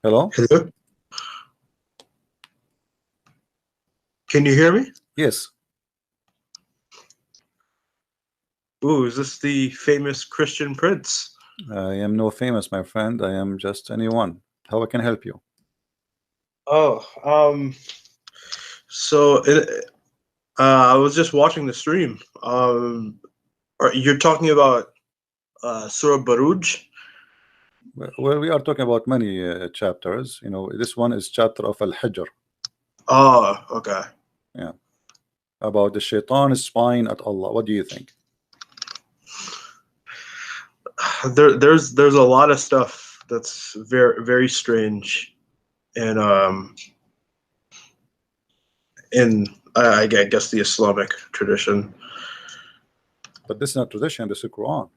Hello? Hello? Can you hear me? Yes. Ooh, is this the famous Christian prince? I am no famous, my friend. I am just anyone. How I can help you? Oh, so I was just watching the stream. You're talking about Surah Baruj? Well, we are talking about many chapters. You know, this one is chapter of Al-Hijr. Oh, okay. Yeah. About the shaitan spying at Allah. What do you think? There's a lot of stuff that's very strange, and in I guess the Islamic tradition. But this is not tradition, this is Quran.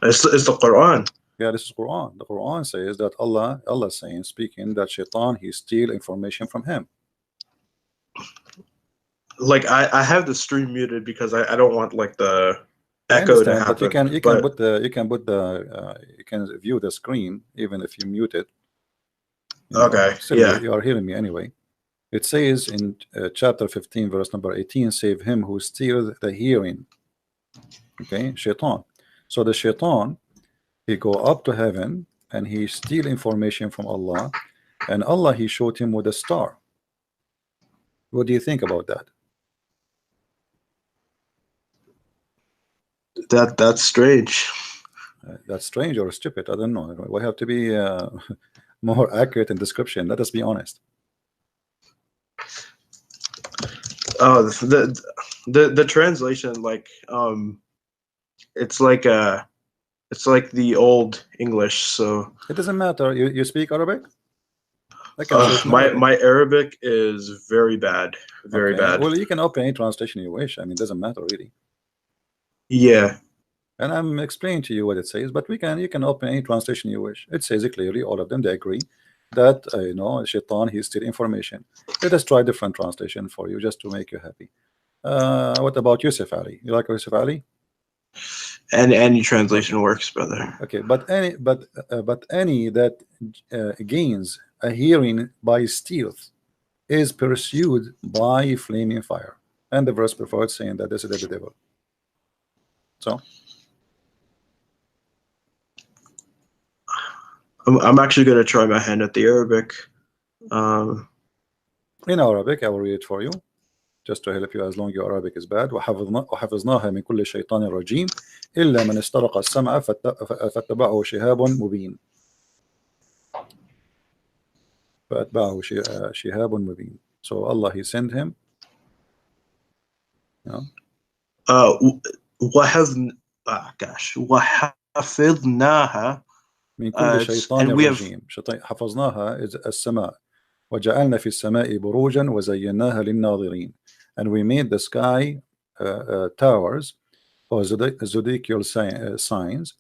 It's the Quran. Yeah, this is Quran. The Quran says that Allah saying, speaking that shaitan, he steal information from him. Like I have the stream muted because I don't want like the I echo to understand, but happen. you can view the screen even if you mute it. You know, Okay, still yeah. you are hearing me anyway. It says in chapter 15, verse number 18, save him who steals the hearing. Okay, shaitan. So the shaitan, he go up to heaven and he steal information from Allah, and Allah he showed him with a star. What do you think about that? That's strange. That's strange or stupid? I don't know. We have to be more accurate in description. Let us be honest. Oh, the translation, like it's like the old English. So It doesn't matter. You speak Arabic? I can say it in my Arabic. my Arabic is very bad, very Okay. bad. Well, you can open any translation you wish. I mean, it doesn't matter really. Yeah. And I'm explaining to you what it says, but you can open any translation you wish. It says it clearly, all of them, they agree that you know, shaitan, he steal information. Let us try different translation for you just to make you happy. What about Yusuf Ali? You like Yusuf Ali? And any translation Okay. works, brother. Okay, but any that gains a hearing by stealth is pursued by flaming fire. And the verse before it saying that this is the devil. So I'm actually gonna try my hand at the Arabic. in Arabic, I will read it for you, just to help you as long your Arabic is bad. وحفظناها من كل شيطان رجيم إلا من استرق السمع فاتبعه شهاب مبين. فاتبعه شهاب مبين. So Allah, he sent him. You know? وحفظناها. من كل شيطان And we have رجيم. حفظناها is السماء. وجعلنا في السماء بروجا وزيناها للناظرين. And we made the sky towers or zodiacal signs,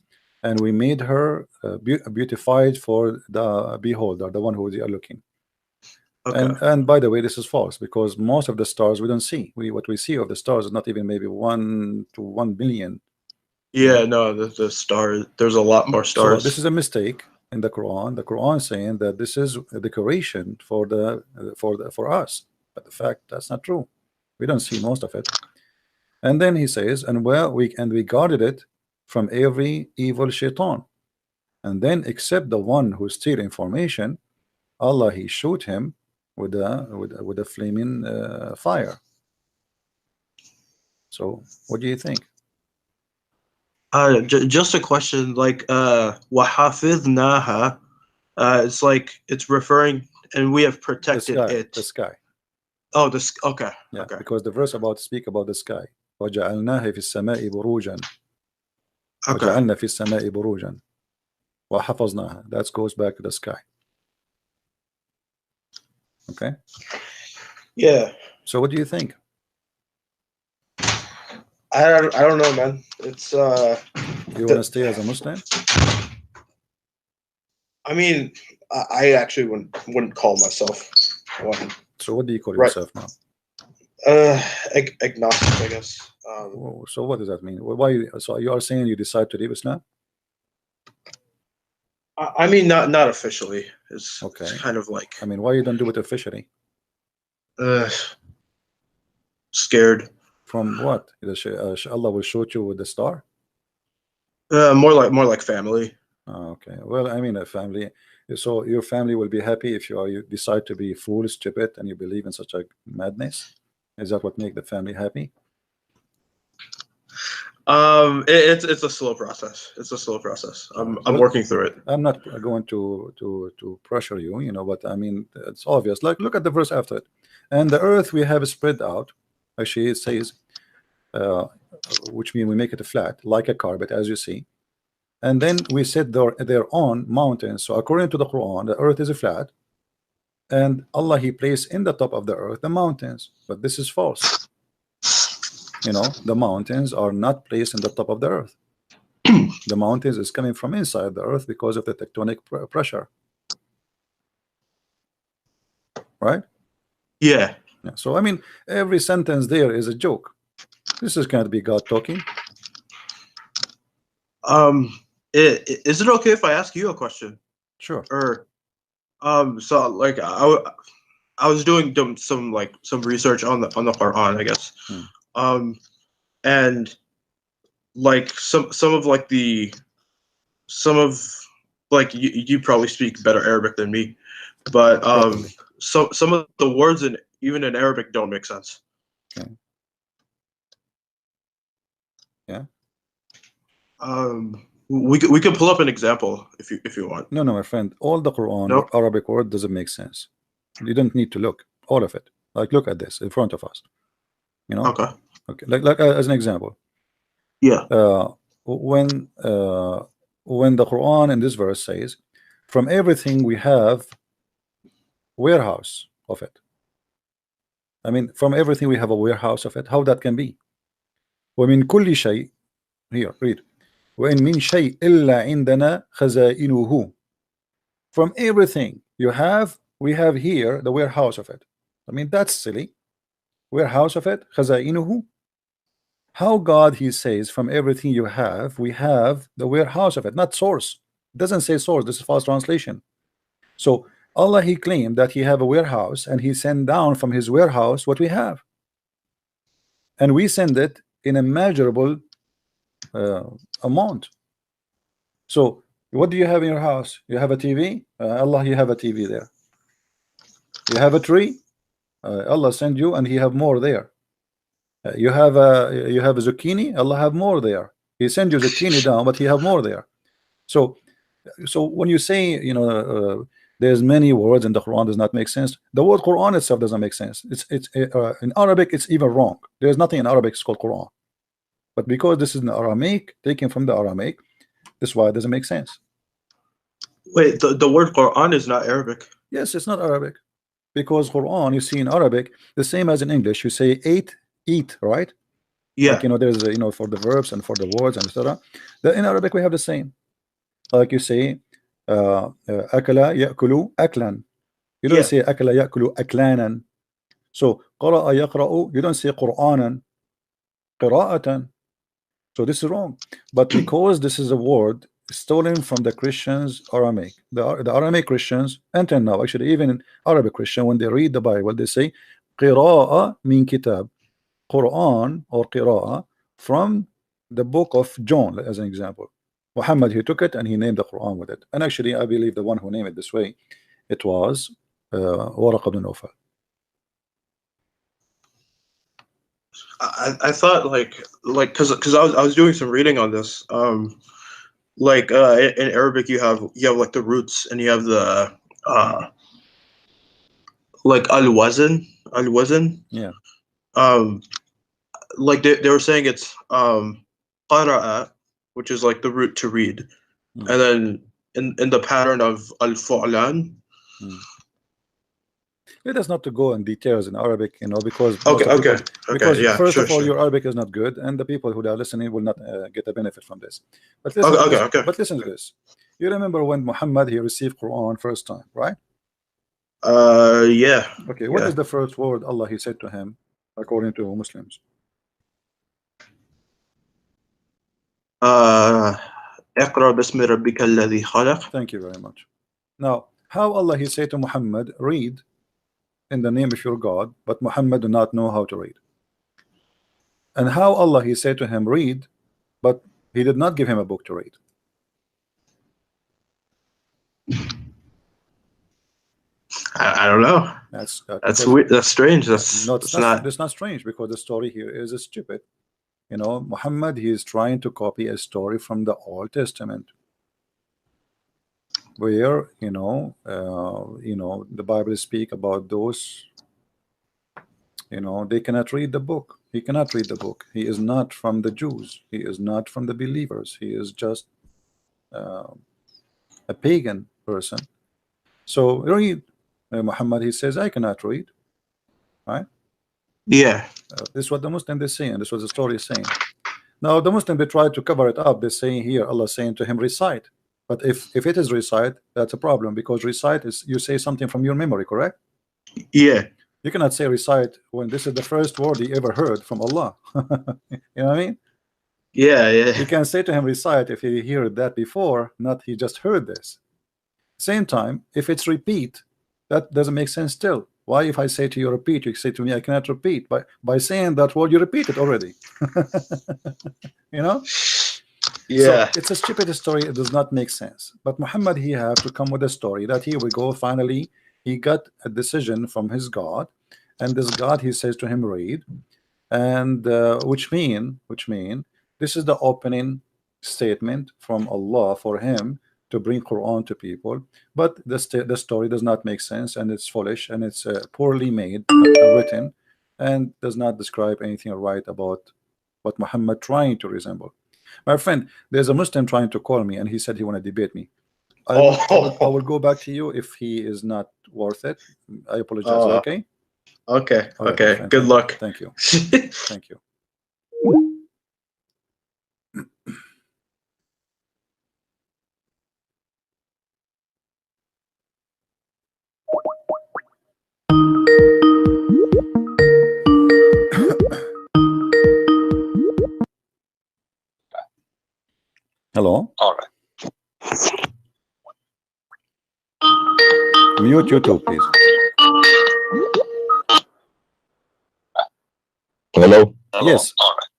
and we made her beautified for the beholder, the one who they are looking. okay. And by the way, this is false because most of the stars we don't see. What we see of the stars is not even maybe 1 to 1 billion. Yeah, no, the stars. There's a lot more So stars. this is a mistake in the Quran. The Quran saying that this is a decoration for us, but the fact that's not true. We don't see most of it. And then he says, and we guarded it from every evil shaitan. And then except the one who steal information, Allah he shoot him with a flaming fire. So what do you think? Just a question, like وحفظناها. It's like it's referring, and we have protected it. The sky. Oh, this. Okay. Yeah, Okay. because the verse about speak about the sky. وجعلناها في السماء بروجا. Okay. وجعلنا في السماء بروجا. وحفظناها. That goes back to the sky. Okay. Yeah. So what do you think? I don't know, man. It's You want to stay as a Muslim? I mean, I actually wouldn't call myself one. So what do you call Right. yourself now? Agnostic, I guess. So what does that mean? Why? So you are saying you decide to leave Islam? I mean, not officially. It's Okay. kind of like I mean, why you don't do it officially? uh, scared. From what? Allah will shoot you with the star? More like family. Oh, okay. Well, I mean, a family. So your family will be happy if you decide to be foolish, stupid, and you believe in such a madness. Is that what make the family happy? It's a slow process. It's a slow process. I'm Well, working through it. I'm not going to pressure you, but I mean, it's obvious. Like, look at the verse after it. And the earth we have spread out. Actually, it says, uh, which means we make it flat, like a carpet, as you see. And then we set their own mountains. So according to the Quran, the earth is flat, and Allah He placed in the top of the earth the mountains. But this is false. The mountains are not placed in the top of the earth. The mountains is coming from inside the earth because of the tectonic pressure, right? Yeah. Yeah. So I mean, every sentence there is a joke. This is going to be God talking. Um. Is it okay if I ask you a question? Sure. Or so like I was doing some research on the Quran, I guess. Hmm. And like some of like the some of like you probably speak better Arabic than me, but Probably. some of the words in even in Arabic don't make sense. Okay. Yeah. We can pull up an example if you want. No, my friend. All the Quran No. Arabic word doesn't make sense. You don't need to look. All of it. Like, look at this in front of us. Okay. Okay. Like as an example. Yeah. When the Quran in this verse says, from everything we have warehouse of it. I mean, from everything we have a warehouse of it. How that can be? ومن كل شيء, here read, وإن من شيء إلا عندنا خزائنه. From everything you have, we have here the warehouse of it. I mean, that's silly. Warehouse of it, خزائنه. How God He says from everything you have, we have the warehouse of it, not source. It doesn't say source. This is false translation. So Allah He claimed that He have a warehouse, and He sent down from His warehouse what we have, and we send it in a measurable amount. So what do you have in your house? You have a TV. Allah, you have a TV there. You have a tree. Allah send you, and He have more there. You have a zucchini. Allah have more there. He send you zucchini down, but He have more there. So when you say there's many words in the Quran does not make sense, the word Quran itself doesn't make sense. It's in Arabic it's even wrong. There's nothing in Arabic called Quran, but because this is an Aramaic taken from the Aramaic, this is why it doesn't make sense. Wait, the word Quran is not Arabic. Yes, it's not Arabic, because Quran you see in Arabic the same as in English. You say eat, right? Yeah. Like there's for the verbs and for the words and etc. In Arabic we have the same. Like you say akala yakulu aklan. You don't Yeah. say akala yakulu aklanan. So qara'a yaqra'u, you don't say qur'anan, qira'atan. So this is wrong. But because this is a word stolen from the Christians Aramaic, the Aramaic Christians, until now actually even in Arabic Christian, when they read the Bible they say qira'a min kitab, Quran or qira'a from the book of John, as an example. Muhammad, he took it and he named the Quran with it. And actually I believe the one who named it this way, it was Waraq ibn Nawfal. I thought like because I was doing some reading on this. Like in Arabic you have like the roots and you have the like al-wazn. Yeah. Like they were saying it's qara'a, which is like the root to read, and then in the pattern of al-fu'lan. Let us not to go in details in Arabic, because Okay, yeah, first sure, of all, sure. your Arabic is not good, and the people who are listening will not get a benefit from this. But listen to this. You remember when Muhammad he received Quran first time, right? Yeah. Okay, what is the first word Allah he said to him, according to Muslims? اقرأ باسم ربك الذي خلق. Thank you very much. Now, how Allah he say to Muhammad, read in the name of your God, but Muhammad do not know how to read. And how Allah he said to him, read, but he did not give him a book to read. I don't know. That's weird. That's strange. no, That's not. that's not strange, because the story here is stupid. You know, Muhammad he is trying to copy a story from the Old Testament, where the Bible speak about those, they cannot read the book. He cannot read the book. He is not from the Jews. He is not from the believers. He is just a pagan person. So read. Muhammad he says, I cannot read. Right? Yeah. This is what the Muslim is saying. This is what the story is saying. Now the Muslim they try to cover it up. They're saying here Allah saying to him recite. But if it is recite, that's a problem, because recite is you say something from your memory, correct? Yeah. You cannot say recite when this is the first word he ever heard from Allah. You know what I mean? Yeah. You can say to him recite if he heard that before, not he just heard this. Same time, if it's repeat, that doesn't make sense still. Why, if I say to you repeat, you say to me I cannot repeat? By saying that word, you repeat it already. You know? Yeah. So it's a stupid story. It does not make sense. But Muhammad, he have to come with a story that here we go. Finally, he got a decision from his God, and this God he says to him, read, and which mean this is the opening statement from Allah for him to bring Quran to people. But the story does not make sense, and it's foolish, and it's poorly made, written, and does not describe anything right about what Muhammad trying to resemble. My friend, there's a Muslim trying to call me, and he said he want to debate me. I will go back to you if he is not worth it. I apologize. Okay. Okay. All right, Okay. friend, Good luck. Thank you. Thank you. Hello. All right. Mute YouTube, please. Hello. Yes. All right.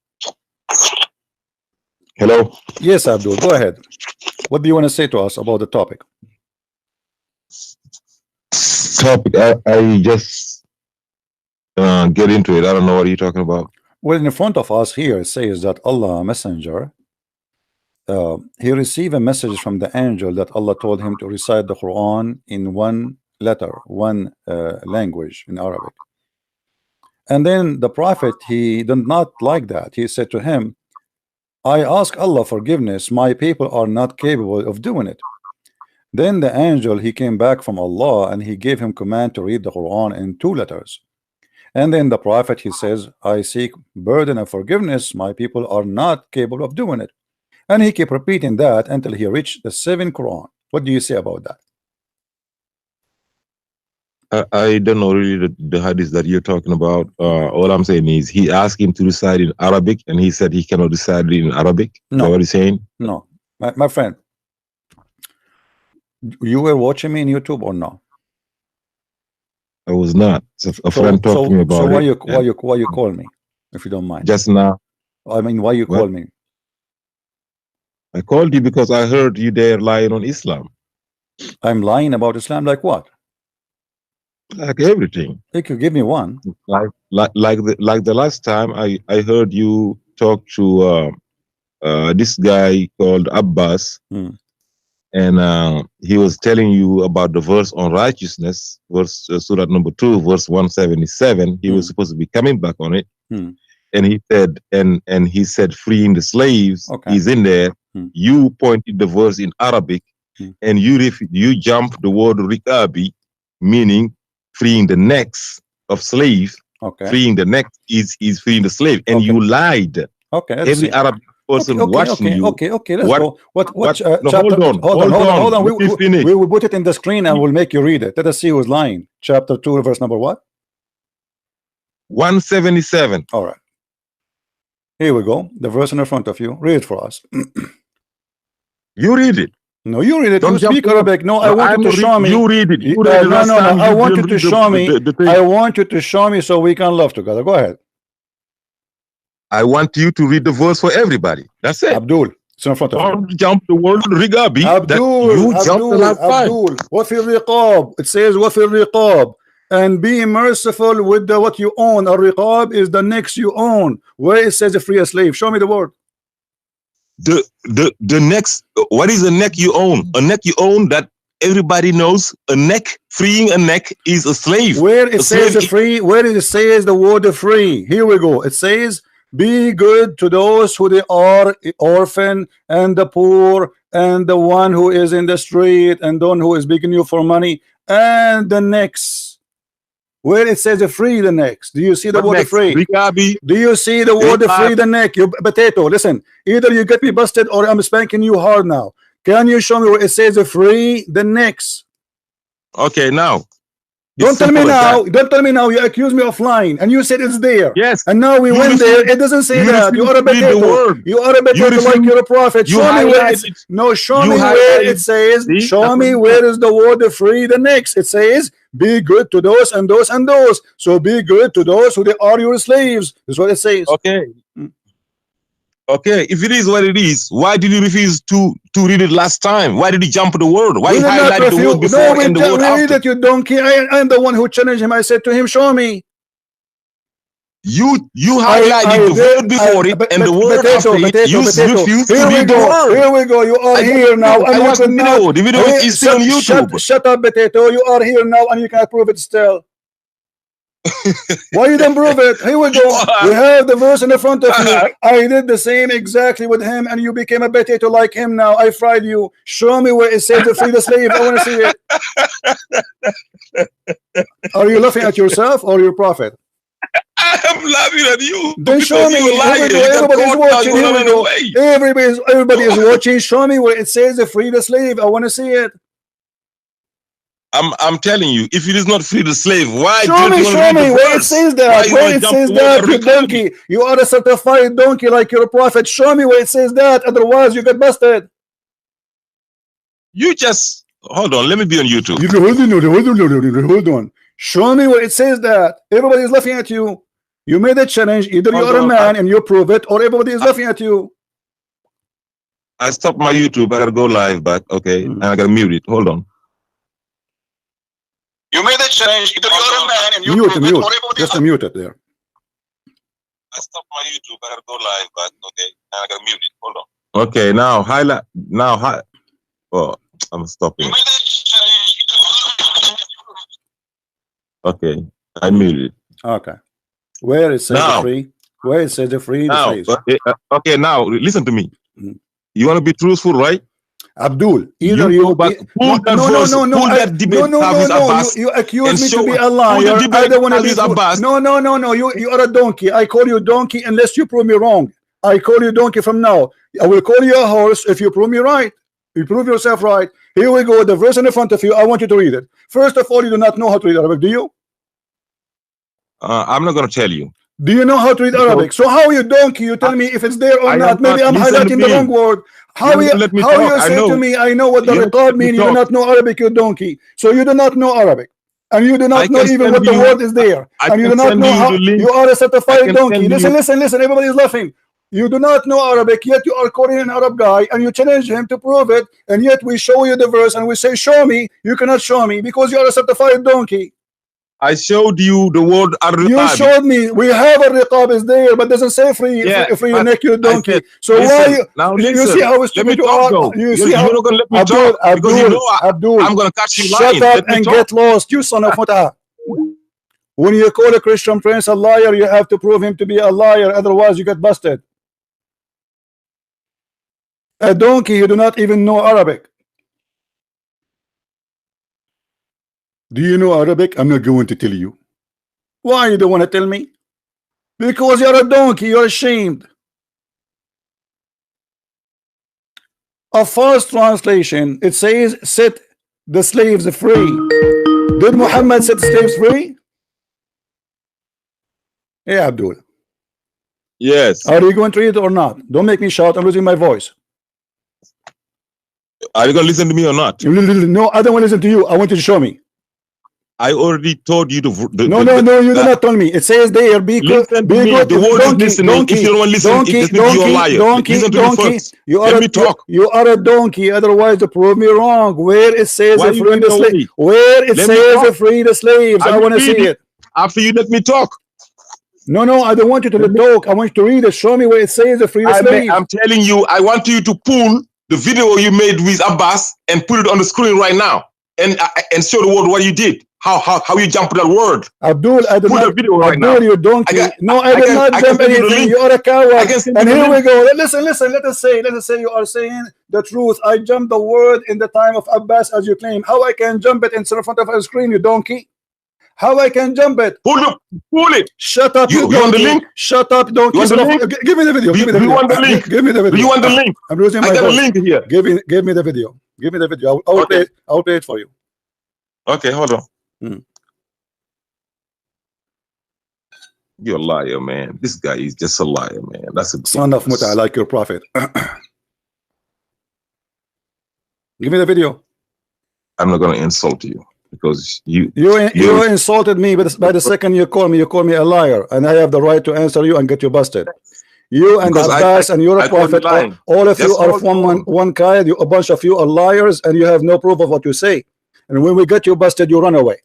Hello. Yes, Abdul. Go ahead. What do you want to say to us about the topic? Topic. I just get into it. I don't know what you're talking about. Well, in front of us here, it says that Allah Messenger, he received a message from the angel that Allah told him to recite the Quran in one letter, one language, in Arabic. And then the prophet, he did not like that. He said to him, I ask Allah forgiveness. My people are not capable of doing it. Then the angel, he came back from Allah, and he gave him command to read the Quran in two letters. And then the prophet, he says, I seek burden and forgiveness. My people are not capable of doing it. And he kept repeating that until he reached the seventh Quran. What do you say about that? I don't know really the hadith that you're talking about. All I'm saying is he asked him to recite in Arabic, and he said he cannot recite it in Arabic. No. Is that what he's saying? No. My friend, you were watching me in YouTube or no? I was not. So a friend talked to me about so it. Why you call me, if you don't mind? Just now. I mean, why you call me? I called you because I heard you there lying on Islam. I'm lying about Islam, like what? Like everything. You could give me one. Like the last time I heard you talk to this guy called Abbas, and he was telling you about the verse on righteousness, verse Surah number 2, verse 177. He was supposed to be coming back on it, and he said, and he said, freeing the slaves. Okay. He's in there. You pointed the verse in Arabic, and you jumped the word rikabi, meaning freeing the necks of slaves. Okay. Freeing the neck is freeing the slave, and you lied. Okay. Every Arab person watching you. Okay. Let's go. What no, chapter? Hold on. We will put it in the screen and we'll make you read it. Let us see who's lying. Chapter 2, verse number what? 177. All right. Here we go. The verse in front of you. Read it for us. You read it. No, you read it. Don't You jump speak to Arabic. No, I want you to show me. You read it. You read it No, last no, no. time. I You want you didn't to read show me. the thing. I want you to show me so we can love together. Go ahead. I want you to read the verse for everybody. That's it. Abdul, it's in front of you. Don't jump the word Rigabi. That you jumped the last time. Abdul. وفي الرقاب. It says وفي الرقاب. And be merciful with the what you own. A riqab is the necks you own. Where it says a free a slave. Show me the word. The next, what is a neck you own? A neck you own that everybody knows. A neck, freeing a neck is a slave. Where it says the free, where it says the word free. Here we go. It says be good to those who they are orphan and the poor and the one who is in the street and the one who is begging you for money and the next. Where it says free the next. Do you see the word free? Do you see the word free the neck? You potato, listen. Either you get me busted or I'm spanking you hard now. Can you show me where it says free the next? Okay, now. Don't tell me now. Don't tell me now. You accuse me of lying, and you said it's there. Yes. And now we went there. It doesn't say that. You are a potato. You are a potato like you're a prophet. Show me where it's. No, show me where it says. Show me where is the word free the next. It says be good to those and those and those. So be good to those who they are your slaves. That's what it says. Okay. Okay, if it is what it is, why did you refuse to read it last time? Why did you jump the word? Why you highlight the word before and the word after? That you donkey. I'm the one who challenged him. I said to him, show me. You highlighted the word before it and the word after it. You refused to read the word. Here we go. You are here now. I watched the video. The video is still on YouTube. Shut up, potato. You are here now and you can't prove it still. Why you don't prove it? Here we go. We have the verse in the front of you. I did the same exactly with him and you became a potato like him now. I fried you. Show me where it says to free the slave. I want to see it. Are you laughing at yourself or your prophet? I am laughing at you. Then show me. Everybody's watching. Here we go. Everybody is watching. Show me where it says to free the slave. I want to see it. I'm telling you, if it is not free the slave, why show me where it says that. Where it says that, you donkey. You are a certified donkey like you're a prophet. Show me where it says that, otherwise you get busted. You just hold on, let me be on YouTube. Hold on. Show me where it says that. Everybody is laughing at you. You made a challenge, either you are a man and you prove it, or everybody is laughing at you. I stopped my YouTube, I gotta go live back, okay, and I gotta mute it. Hold on. You made a challenge, either you're a man and you prove it, or everybody just mute it there. I stopped my YouTube, I gotta go live back, okay, and I gotta mute it. Hold on. Okay, now highlight. Oh, I'm stopping. Okay, I muted. Okay. Where it says the free? Where it says the free? Now, okay, now listen to me. You want to be truthful, right? Abdul, either you accuse me to be a liar. I don't want to be. No. You are a donkey. I call you donkey unless you prove me wrong. I call you donkey from now. I will call you a horse if you prove me right. You prove yourself right. Here we go. The verse in the front of you. I want you to read it. First of all, you do not know how to read Arabic, do you? I'm not going to tell you. Do you know how to read Arabic? So how are you donkey? You tell me if it's there or not. Maybe I'm highlighting the wrong word. How you say to me, I know what the riqab means. You do not know Arabic, you donkey. So you do not know Arabic. And you do not know even what the word is there. And you do not know how you are a certified donkey. Listen. Everybody is laughing. You do not know Arabic, yet you are calling an Arab guy and you challenge him to prove it, and yet we show you the verse and we say, show me. You cannot show me because you are a certified donkey. I showed you the word ar-riqab. You showed me. We have a riqab is there, but doesn't say free your neck, you donkey. Said, so listen, you see how stupid you are? You see how? You're not going to let me talk because you know I'm going to catch you lying. Shut up and get lost, you son of Mut'ah. When you call a Christian prince a liar, you have to prove him to be a liar, otherwise you get busted. A donkey, you do not even know Arabic. Do you know Arabic? I'm not going to tell you. Why you don't want to tell me? Because you're a donkey, you're ashamed. A false translation, it says set the slaves free. Did Muhammad set the slaves free? Yeah, Abdul. Yes. Are you going to read it or not? Don't make me shout, I'm losing my voice. Are you gonna listen to me or not? No, I don't want to listen to you. I want you to show me. I already told you No, you did not tell me. It says there, be good. Listen to Be me. good. The word Donkey, is listening. If you don't want to listen, it means you're a liar. Listen to me first. You Let are me talk. you are a donkey. Otherwise, to prove me wrong. Where it says Why you free the running slave. away? Where it Let me says talk. free the slaves. I I will want to read see it it. after you let me talk. No, I don't want you to talk. I want you to read it. Show me where it says free the slaves. I'm telling you, I want you to pull the video you made with Abbas and put it on the screen right now and show the world what you did. How you jumped that word. Abdul, I did Put not. the video right Abdul, now. you donkey. I did not I jump can send you the anything. link. You are a coward. I can send And you the here we link. go. Listen. Let us say you are saying the truth. I jumped the word in the time of Abbas, as you claim. How I can jump it in front of a screen, you donkey? How I can jump it? Pull it. Shut up, you donkey. You want the link? Shut up, donkey. You want the link? Give me the video. Give me the video. You want the link? Give me the video. Do you want the link? I'm losing my I got voice. a link here. Give me the video. Give me the video. I will Okay. play. I will play it for you. Okay, hold on. You're a liar, man. This guy is just a liar, man. That's a son of Muta, like your prophet. Give me the video. I'm not gonna insult you because you insulted me by the second you call me a liar, and I have the right to answer you and get you busted. You and Abbas and you're a prophet. All of you are from one kind. A bunch of you are liars, and you have no proof of what you say. And when we get you busted, you run away.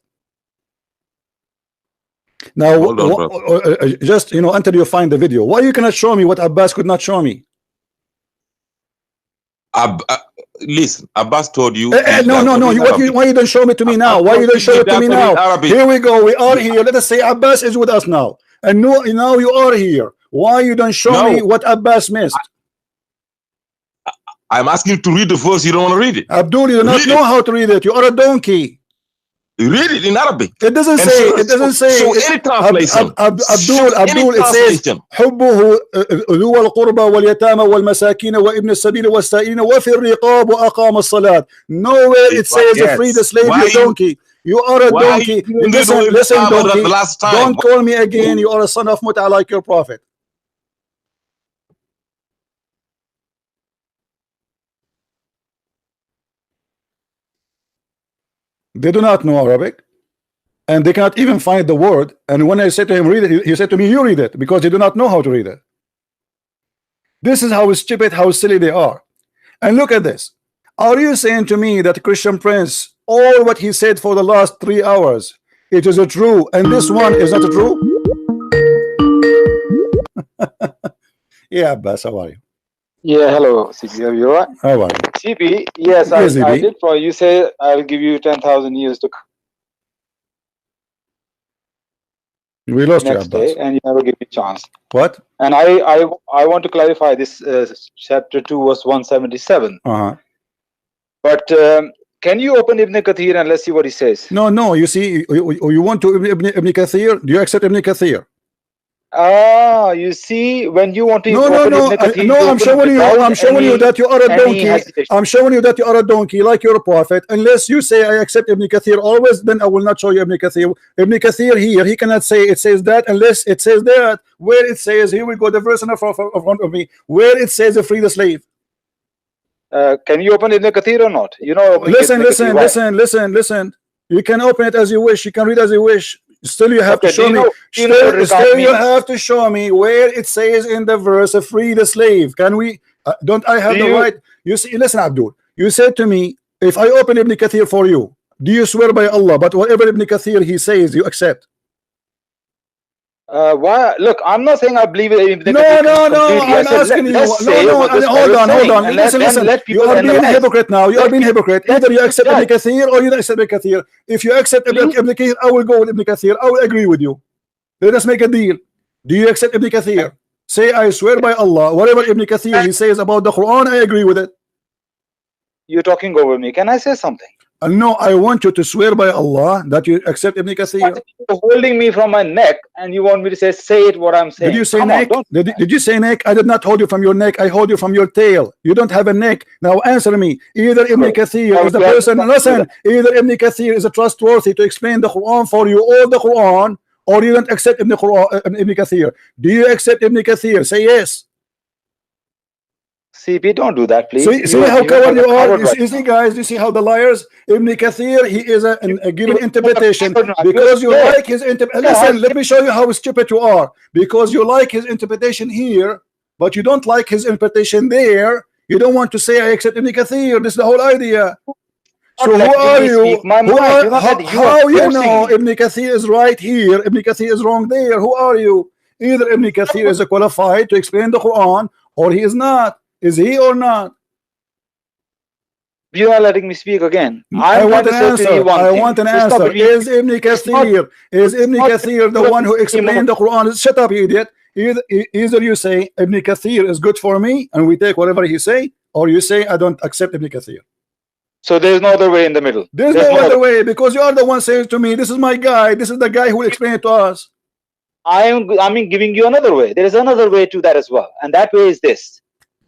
Now, just until you find the video. Why you cannot show me what Abbas could not show me? Listen, Abbas told you. No. Why you don't show me to me now? Why you don't show it to me now? Here we go. We are here. Let us say Abbas is with us now, and now you are here. Why you don't show me what Abbas missed? I'm asking you to read the verse. You don't want to read it. Abdul, you do not know how to read it. You are a donkey. Read it in Arabic. It doesn't say. It doesn't say. So any translation. Abdul, it says حبه ذو القربى واليتامى والمساكين وابن السبيل والسائلين وفي الرقاب وأقام الصلاة. Nowhere it says free the slave. You donkey. You are a donkey. Listen, donkey. Don't call me again. You are a son of Muta like your prophet. They do not know Arabic, and they cannot even find the word. And when I said to him, read it, he said to me, you read it, because they do not know how to read it. This is how stupid, how silly they are. And look at this. Are you saying to me that Christian Prince, all what he said for the last 3 hours, it is a true, and this one is not a true? Yeah, Abbas, how are you? Yeah, hello, CP. Are you all right? How are you? CP, yes, I did for you. Say I'll give you 10,000 years to come. We lost you, Next day, and you never give me a chance. What? And I want to clarify this chapter 2, verse 177. But can you open Ibn Kathir and let's see what he says? No. You see, you want to Ibn Kathir? Do you accept Ibn Kathir? You see, when you want to open Ibn Kathir, I'm showing you that you are a donkey. I'm showing you that you are a donkey, like your prophet. Unless you say I accept Ibn Kathir always, then I will not show you Ibn Kathir. Ibn Kathir here, he cannot say it says that unless it says that. Where it says, here we go, the verse in front of me, where it says free the slave. Can you open Ibn Kathir or not? You know. Listen. You can open it as you wish. You can read as you wish. Still, you have to show me. Still, you have to show me where it says in the verse free the slave. Can we? Don't I have the right? You see, listen, Abdul. You said to me, if I open Ibn Kathir for you, do you swear by Allah? But whatever Ibn Kathir he says, you accept. Why? Look, I'm not saying I believe in Ibn Kathir. No. I'm asking you. Hold on. Listen. You are being a hypocrite now. You are being a hypocrite. Either you accept Ibn Kathir or you don't accept Ibn Kathir. If you accept Ibn Kathir, I will go with Ibn Kathir. I will agree with you. Let us make a deal. Do you accept Ibn Kathir? Say, I swear by Allah, whatever Ibn Kathir he says about the Quran, I agree with it. You're talking over me. Can I say something? No, I want you to swear by Allah that you accept Ibn Kathir. You're holding me from my neck and you want me to say it what I'm saying. Did you say neck? Did you say neck? I did not hold you from your neck. I hold you from your tail. You don't have a neck. Now answer me. Either Ibn Kathir is the person, listen, either Ibn Kathir is trustworthy to explain the Quran for you or the Quran, or you don't accept Ibn Kathir. Do you accept Ibn Kathir? Say yes. CP, don't do that, please. See how coward you are. You see, guys, you see how the liars. Ibn Kathir, he is a given interpretation because you like his listen, let me show you how stupid you are. Because you like his interpretation here, but you don't like his interpretation there. You don't want to say I accept Ibn Kathir. This is the whole idea. So who are you? How you know Ibn Kathir is right here, Ibn Kathir is wrong there? Who are you? Either Ibn Kathir is qualified to explain the Quran, or he is not. Is he or not? You are letting me speak again. I want an answer. I want an answer. Is Ibn Kathir the one who explained the Quran? Shut up, you idiot. Either you say Ibn Kathir is good for me and we take whatever he say, or you say I don't accept Ibn Kathir. So there's no other way in the middle. There's no other way, because you are the one saying to me, this is my guy, this is the guy who will explain it to us. I'm giving you another way. There is another way to that as well, and that way is this: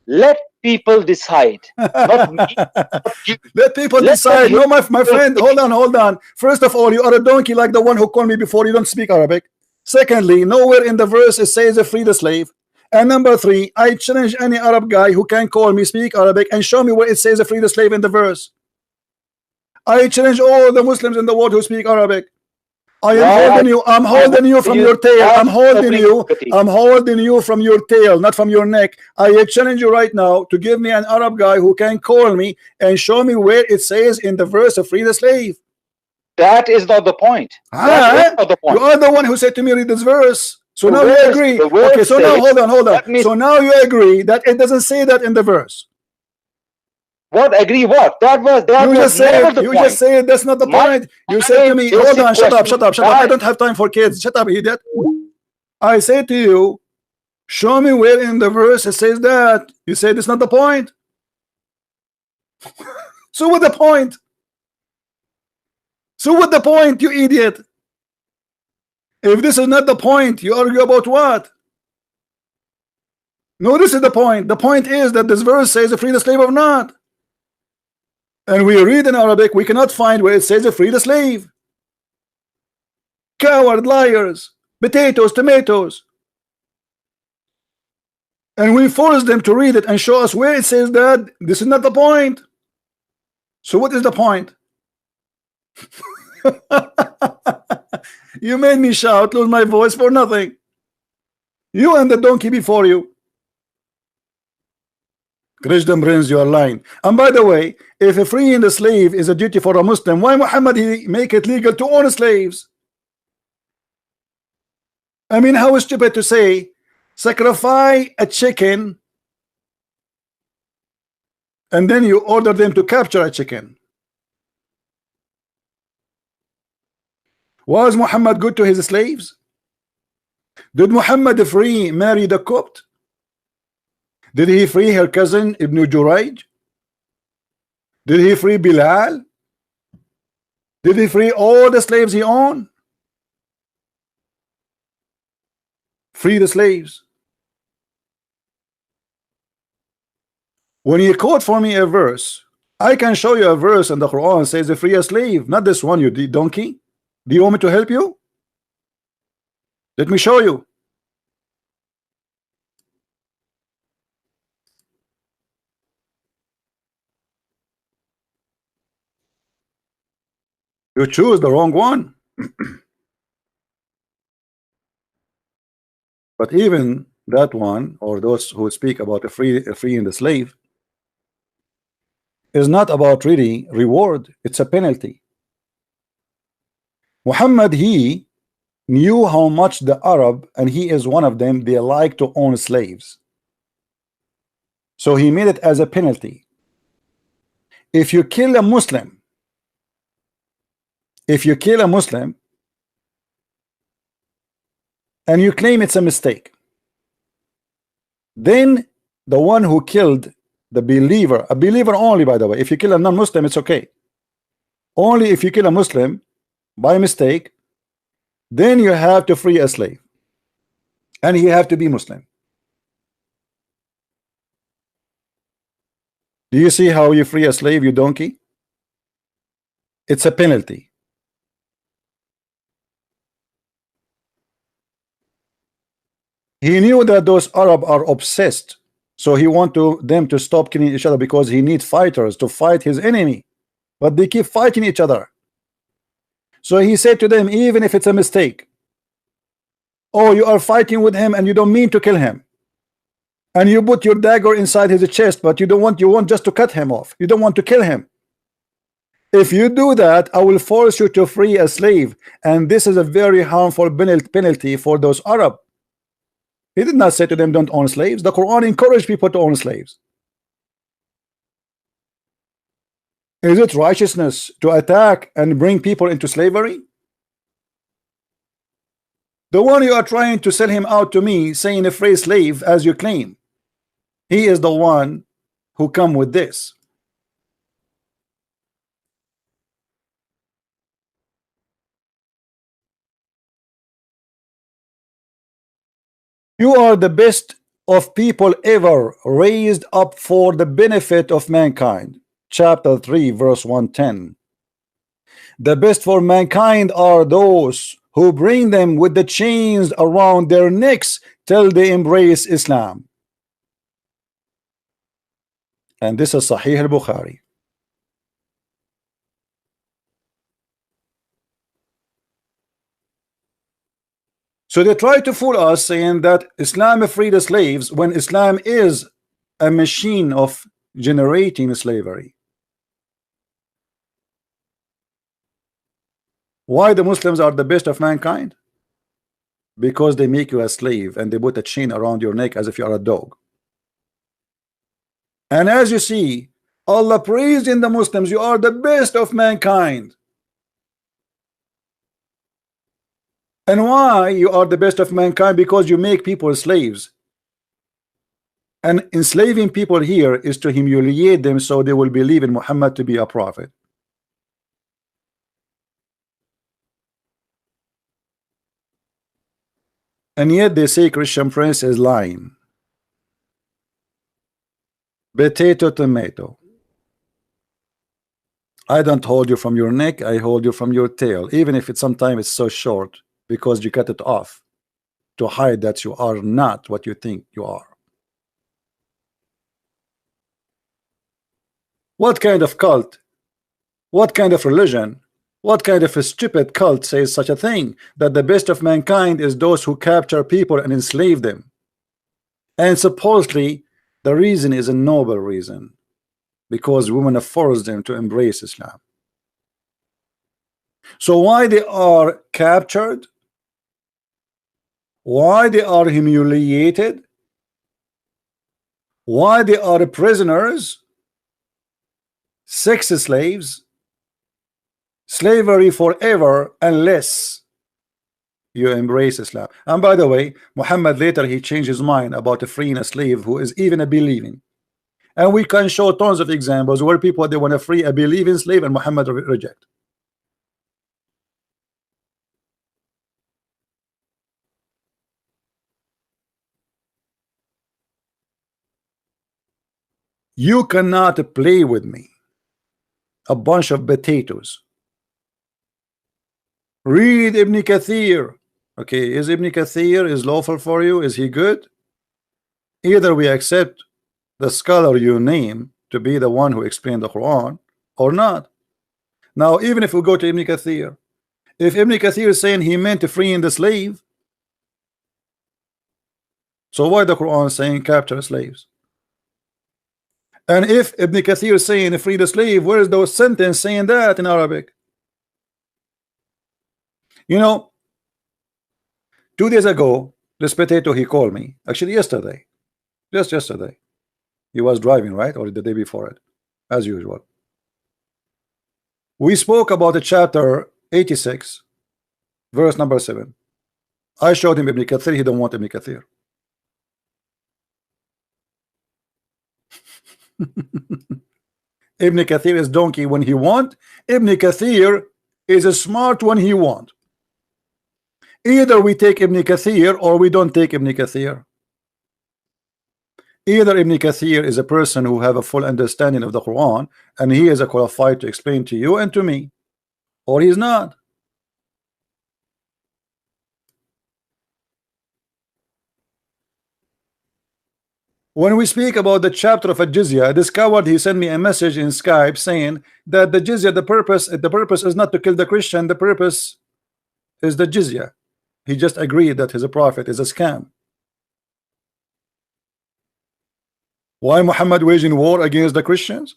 let people decide. Not me, not you. Let people decide. No, my friend, hold on. First of all, you are a donkey like the one who called me before. You don't speak Arabic. Secondly, nowhere in the verse it says free the slave. And number three, I challenge any Arab guy who can call me, speak Arabic, and show me where it says free the slave in the verse. I challenge all the Muslims in the world who speak Arabic. I'm holding you from your tail. I'm holding you from your tail, not from your neck. I challenge you right now to give me an Arab guy who can call me and show me where it says in the verse of free the slave. That is not the point. That is not the point. You are the one who said to me, read this verse. So now you agree. Okay, so now hold on. So now you agree that it doesn't say that in the verse. What agree? What? You just said that's not the point. You said to me, hold on, shut up. I don't have time for kids. Shut up, idiot. I say to you, show me where in the verse it says that. You said it's not the point. So what's the point? So what's the point, you idiot? If this is not the point, you argue about what? No, this is the point. The point is that this verse says free the slave or not. And we read in Arabic, we cannot find where it says free the slave. Coward, liars, potatoes, tomatoes. And we force them to read it and show us where it says that. This is not the point. So what is the point? You made me shout, lose my voice for nothing. You and the donkey before you. Christian brings your line. And by the way, if freeing the slave is a duty for a Muslim, why Muhammad he make it legal to own slaves? I mean, how stupid to say sacrifice a chicken and then you order them to capture a chicken. Was Muhammad good to his slaves? Did Muhammad free Mary the Copt? Did he free her cousin Ibn Jurayj? Did he free Bilal? Did he free all the slaves he owned? Free the slaves. When you quote for me a verse, I can show you a verse in the Quran says free a slave, not this one, you donkey. Do you want me to help you? Let me show you. You choose the wrong one. But even that one, or those who speak about freeing the slave, is not about really reward. It's a penalty. Muhammad, he knew how much the Arab, and he is one of them, they like to own slaves. So he made it as a penalty. If you kill a Muslim, and you claim it's a mistake, then the one who killed the believer, a believer only, by the way, if you kill a non-Muslim, it's okay. Only if you kill a Muslim by mistake, then you have to free a slave, and he have to be Muslim. Do you see how you free a slave, you donkey? It's a penalty. He knew that those Arab are obsessed So he want them to stop killing each other because he needs fighters to fight his enemy, but they keep fighting each other. So he said to them, even if it's a mistake, oh, you are fighting with him and you don't mean to kill him, and you put your dagger inside his chest, but you want just to cut him off, you don't want to kill him. If you do that, I will force you to free a slave, and this is a very harmful penalty for those Arab. He did not say to them, don't own slaves. The Quran encouraged people to own slaves. Is it righteousness to attack and bring people into slavery? The one you are trying to sell him out to me, saying a free slave as you claim, he is the one who come with this. You are the best of people ever, raised up for the benefit of mankind. Chapter 3 verse 110. The best for mankind are those who bring them with the chains around their necks till they embrace Islam. And this is Sahih al-Bukhari. So they try to fool us saying that Islam freed the slaves when Islam is a machine of generating slavery. Why the Muslims are the best of mankind? Because they make you a slave and they put a chain around your neck as if you are a dog. And as you see, Allah praised in the Muslims, you are the best of mankind. And why you are the best of mankind? Because you make people slaves. And enslaving people here is to humiliate them so they will believe in Muhammad to be a prophet. And yet they say Christian Prince is lying. Potato, tomato. I don't hold you from your neck, I hold you from your tail, even if sometimes it's so short, because you cut it off to hide that you are not what you think you are. What kind of cult, what kind of religion, what kind of a stupid cult says such a thing, that the best of mankind is those who capture people and enslave them? And supposedly the reason is a noble reason, because women have forced them to embrace Islam. So why they are captured, why they are humiliated, why they are prisoners, sex slaves, slavery forever, unless you embrace Islam. And by the way, Muhammad later he changed his mind about freeing a slave who is even a believing. And we can show tons of examples where people they want to free a believing slave and Muhammad reject. You cannot play with me. A bunch of potatoes. Read Ibn Kathir. Okay, is Ibn Kathir is lawful for you? Is he good? Either we accept the scholar you name to be the one who explained the Quran or not. Now, even if we go to Ibn Kathir, if Ibn Kathir is saying he meant to freeing the slave, so why the Quran saying capture slaves? And if Ibn Kathir is saying free the slave, where is the sentence saying that in Arabic? You know, 2 days ago, this potato he called me, actually yesterday, just yesterday. He was driving, right? Or the day before it, as usual. We spoke about the chapter 86, verse number 7. I showed him Ibn Kathir, he don't want Ibn Kathir. Ibn Kathir is donkey when he want. Ibn Kathir is a smart when he want. Either we take Ibn Kathir or we don't take Ibn Kathir. Either Ibn Kathir is a person who have a full understanding of the Quran and he is a qualified to explain to you and to me, or he's not. When we speak about the chapter of al-jizya, this coward, he sent me a message in Skype saying that the jizya, the purpose is not to kill the Christian, the purpose is the jizya. He just agreed that his prophet is a scam. Why Muhammad waging war against the Christians?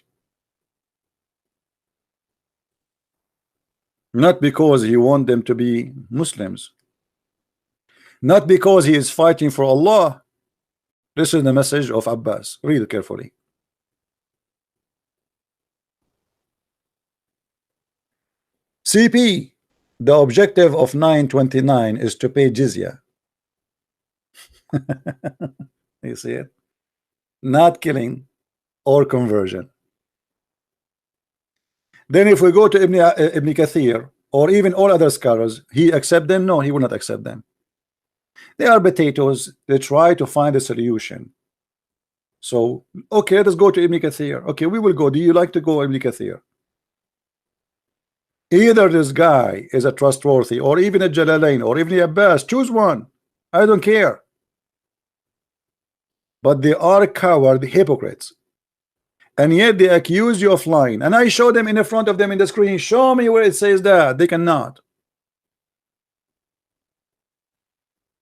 Not because he wants them to be Muslims, not because he is fighting for Allah. This is the message of Abbas. Read it carefully. CP, the objective of 929 is to pay jizya. You see it? Not killing or conversion. Then if we go to Ibn Kathir or even all other scholars, he accept them? No, he will not accept them. They are potatoes. They try to find a solution. So, okay, let's go to Ibn Kathir. Okay, we will go. Do you like to go Ibn Kathir? Either this guy is a trustworthy, or even a Jalalain, or even Abbas. Choose one. I don't care. But they are coward hypocrites. And yet they accuse you of lying. And I show them in the front of them in the screen. Show me where it says that. They cannot.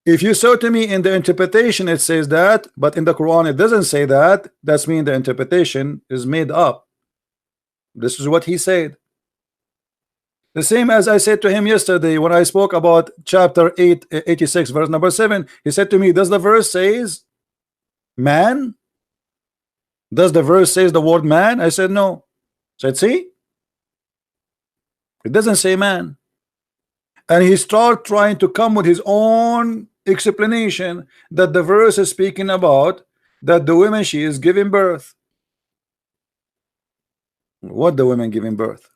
If you show to me in the interpretation it says that, but in the Quran it doesn't say that, that's mean the interpretation is made up. This is what he said. The same as I said to him yesterday when I spoke about chapter 86 verse number 7. He said to me, does the verse says man? Does the verse says the word man? I said no. I said, see, it doesn't say man. And he started trying to come with his own explanation that the verse is speaking about that the woman, she is giving birth. What the women giving birth?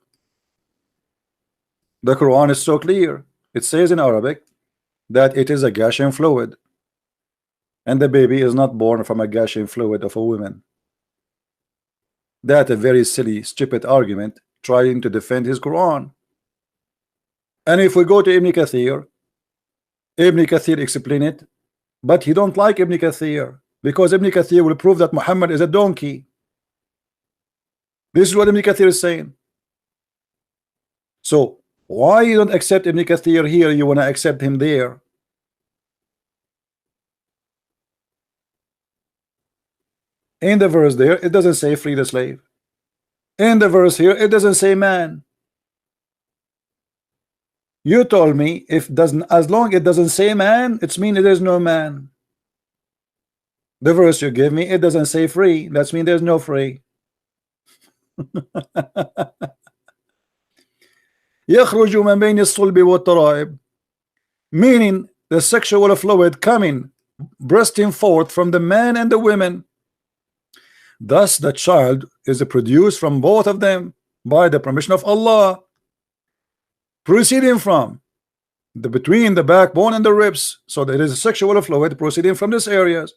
The Quran is so clear. It says in Arabic that it is a gushing fluid, and the baby is not born from a gushing fluid of a woman. That's a very silly, stupid argument trying to defend his Quran. And if we go to Ibn Kathir explain it, but he don't like Ibn Kathir because Ibn Kathir will prove that Muhammad is a donkey. This is what Ibn Kathir is saying. So why you don't accept Ibn Kathir here, you want to accept him there? In the verse there, it doesn't say free the slave. In the verse here, it doesn't say man. You told me if doesn't, as long it doesn't say man, it's mean there's no man. The verse you give me, it doesn't say free. That's mean there's no free. يخرج من بين الصلب والترائب, meaning the sexual fluid coming, bursting forth from the man and the women. Thus the child is produced from both of them by the permission of Allah, proceeding from between the backbone and the ribs. So there is a sexual fluid proceeding from these areas.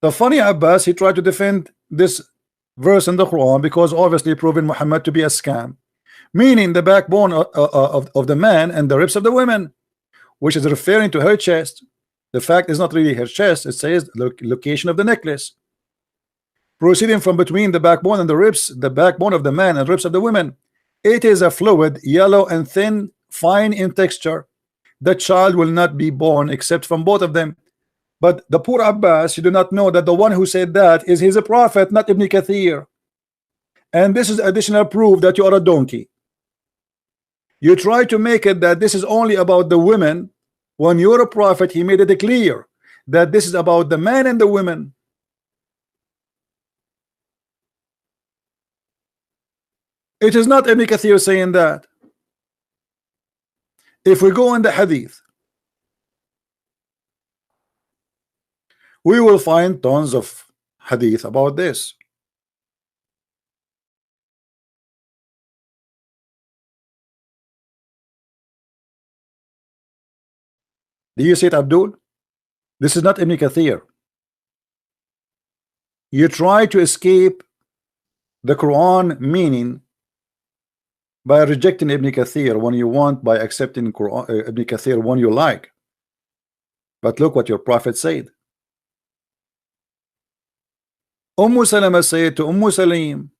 The funny Abbas, he tried to defend this verse in the Quran because obviously proving Muhammad to be a scam, meaning the backbone of the man and the ribs of the women, which is referring to her chest. The fact is not really her chest, it says the location of the necklace. Proceeding from between the backbone and the ribs, the backbone of the man and ribs of the women. It is a fluid, yellow and thin, fine in texture. The child will not be born except from both of them. But the poor Abbas, you do not know that the one who said that is his prophet, not Ibn Kathir. And this is additional proof that you are a donkey. You try to make it that this is only about the women, when you're a prophet, he made it clear that this is about the man and the women. It is not Ibn Kathir saying that. If we go in the hadith, we will find tons of hadith about this. Do you see it, Abdul? This is not Ibn Kathir. You try to escape the Quran meaning by rejecting Ibn Kathir when you want, by accepting Quran, Ibn Kathir when you like. But look what your prophet said. Salama said to Salim,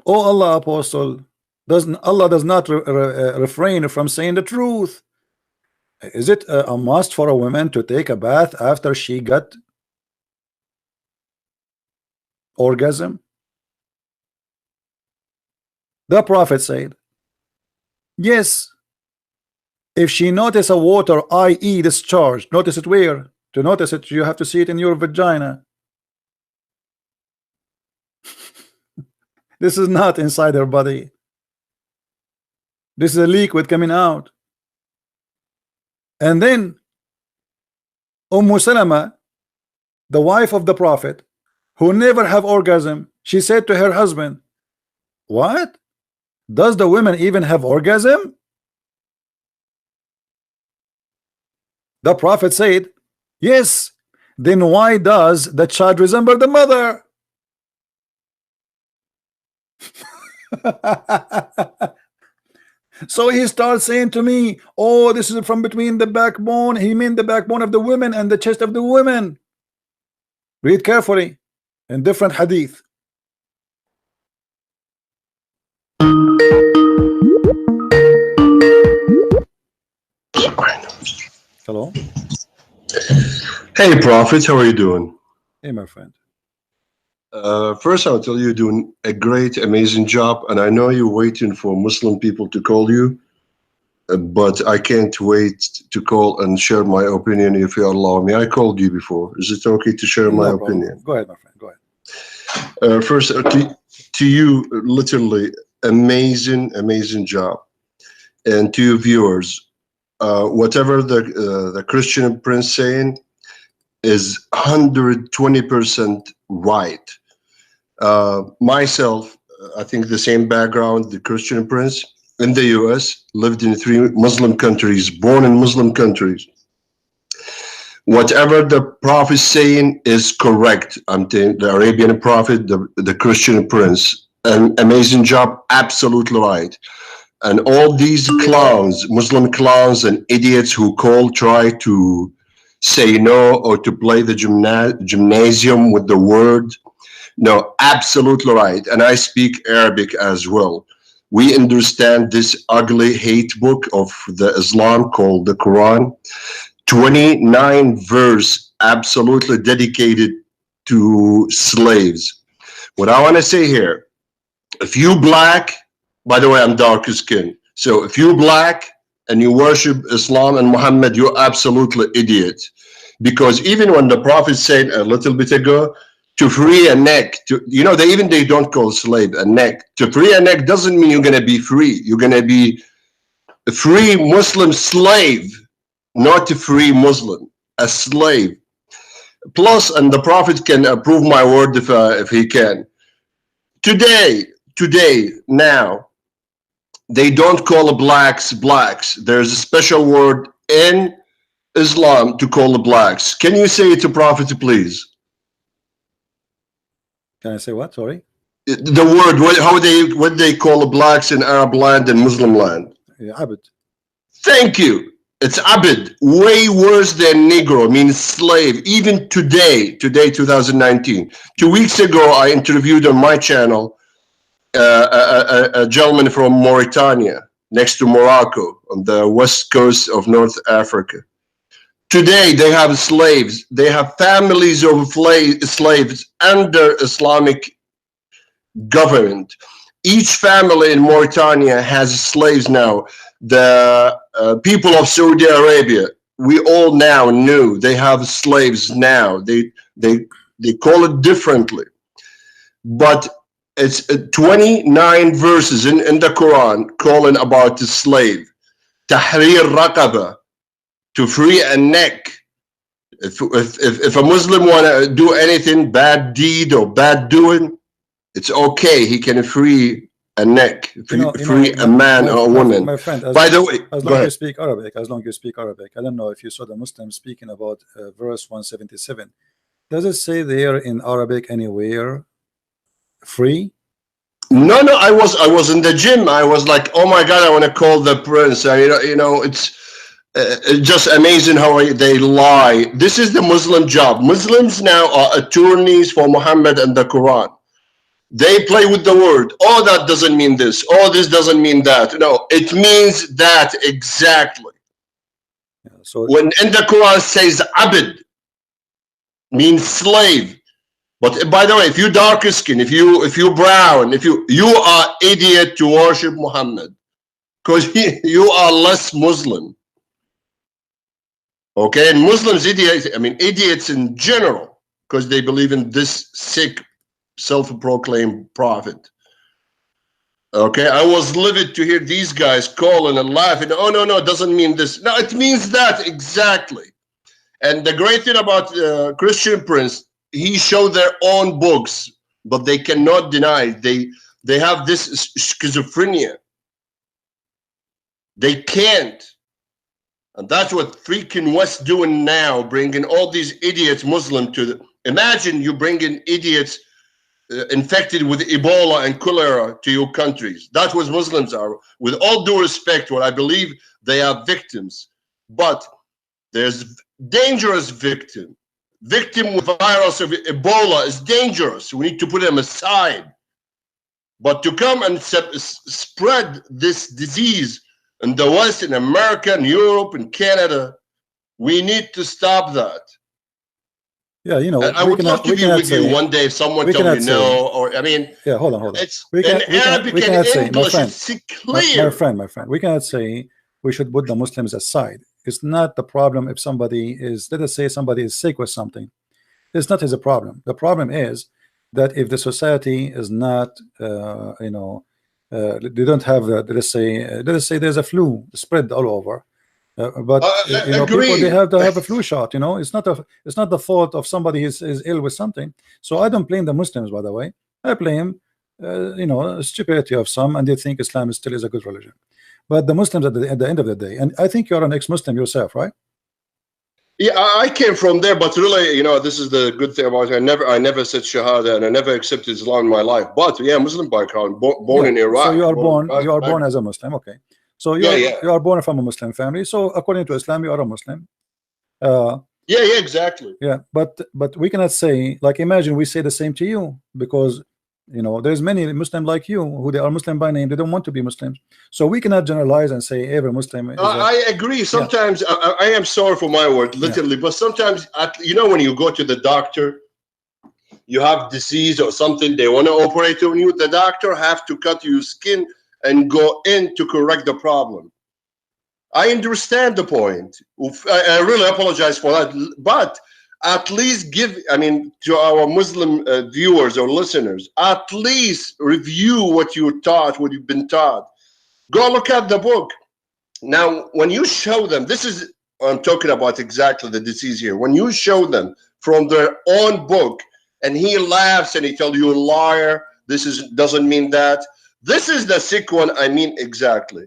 "Oh Allah, Apostle, Allah does not refrain from saying the truth. Is it a must for a woman to take a bath after she got orgasm?" The Prophet said, "Yes, if she notice a water, i.e. discharge." Notice it where? To notice it, you have to see it in your vagina. This is not inside her body. This is a liquid coming out. And then Salama, the wife of the Prophet, who never have orgasm, she said to her husband, "What? Does the women even have orgasm?" The Prophet said, "Yes. Then why does the child resemble the mother?" So he starts saying to me, "Oh, this is from between the backbone." He meant the backbone of the women and the chest of the women. Read carefully in different hadith. Hello. Hey, Prophet, how are you doing? Hey, my friend. First, I'll tell you, you're doing a great, amazing job, and I know you're waiting for Muslim people to call you, but I can't wait to call and share my opinion if you allow me. I called you before. Is it okay to share my opinion? Go ahead, my friend. Go ahead. First, to you, literally amazing, amazing job, and to your viewers, whatever the Christian Prince saying is 120% right. Myself, I think the same background, the Christian Prince in the US, lived in 3 Muslim countries, born in Muslim countries. Whatever the Prophet saying is correct. I'm saying the Arabian Prophet, the Christian Prince, an amazing job, absolutely right. And all these clowns, Muslim clowns and idiots who try to say no or to play the gymnasium with the word. No, absolutely right. And I speak Arabic as well. We understand this ugly hate book of the Islam called the Quran. 29 verse absolutely dedicated to slaves. What I want to say here, if you black, by the way, I'm dark skin. So if you black and you worship Islam and Muhammad, you're absolutely idiot. Because even when the Prophet said a little bit ago, to free a neck, they don't call slave a neck. To free a neck doesn't mean you're going to be free. You're going to be a free Muslim slave, not a free Muslim, a slave. Plus, and the Prophet can approve my word if he can. Today, now, they don't call blacks blacks. There's a special word in Islam to call the blacks. Can you say it to Prophet, please? Can I say what? Sorry. The word, what they call the blacks in Arab land and Muslim land? Yeah, abid. Thank you. It's abid, way worse than Negro, means slave. Even today, 2019. 2 weeks ago, I interviewed on my channel a gentleman from Mauritania, next to Morocco, on the west coast of North Africa. Today, they have slaves. They have families of slaves under Islamic government. Each family in Mauritania has slaves now. The people of Saudi Arabia, we all now knew they have slaves now. They call it differently. But it's 29 verses in the Quran calling about the slave. Tahrir Raqaba, to free a neck. If a Muslim want to do anything, bad deed or bad doing, it's okay. He can free a neck, free a man or a woman. My friend, by the way, as long as you speak Arabic, I don't know if you saw the Muslims speaking about verse 177. Does it say there in Arabic anywhere free? No, I was in the gym. I was like, oh my God, I want to call the prince. just amazing how they lie. This is the Muslim job. Muslims now are attorneys for Muhammad and the Quran. They play with the word. Oh, that doesn't mean this. Oh, this doesn't mean that. No, it means that exactly. Yeah, so when in the Quran says abd, means slave. But by the way, if you dark skin, if you brown, if you are idiot to worship Muhammad, because you are less Muslim. Okay, and Muslims idiots. I mean idiots in general, because they believe in this sick, self-proclaimed prophet. Okay, I was livid to hear these guys calling and laughing. Oh no, it doesn't mean this. No, it means that exactly. And the great thing about Christian Prince, he showed their own books, but they cannot deny they have this schizophrenia. They can't. And that's what freaking West doing now, bringing all these idiots Muslim to the... Imagine you bringing idiots infected with Ebola and cholera to your countries. That's what Muslims are. With all due respect, what I believe they are victims. But there's dangerous victim. Victim with virus of Ebola is dangerous. We need to put them aside. But to come and spread this disease in the West, in America, and Europe, and Canada, we need to stop that. Yeah, you know, and I would love to be with you one day if someone tell me no, or I mean, yeah, hold on. It's in Arabic and English, it's clear. My friend, we cannot say we should put the Muslims aside. It's not the problem if somebody is, let us say somebody is sick with something. It's not his problem. The problem is that if the society is not, they don't have the, let us say there's a flu spread all over, but people, they have to have a flu shot. It's not the fault of somebody is ill with something. So I don't blame the Muslims, by the way. I blame stupidity of some, and they think Islam still is a good religion. But the Muslims at the end of the day, and I think you're an ex-Muslim yourself, right? Yeah, I came from there, but really, this is the good thing about it. I never said Shahada, and I never accepted Islam in my life. But yeah, Muslim background, born in Iraq. So you are born as a Muslim, okay? So you are born from a Muslim family. So according to Islam, you are a Muslim. Yeah, exactly. Yeah, but we cannot say, like, imagine we say the same to you, because there's many Muslim like you who they are Muslim by name, they don't want to be Muslims. So we cannot generalize and say every Muslim is I agree. Sometimes I am sorry for my word, literally, but sometimes when you go to the doctor, you have disease or something, they want to operate on you, the doctor have to cut your skin and go in to correct the problem. I understand the point. I really apologize for that, but at least to our Muslim viewers or listeners, at least review what you're taught, what you've been taught. Go look at the book. Now, when you show them, this is, I'm talking about exactly the disease here. When you show them from their own book, and he laughs and he tells you, a liar, doesn't mean that. This is the sick one, I mean exactly.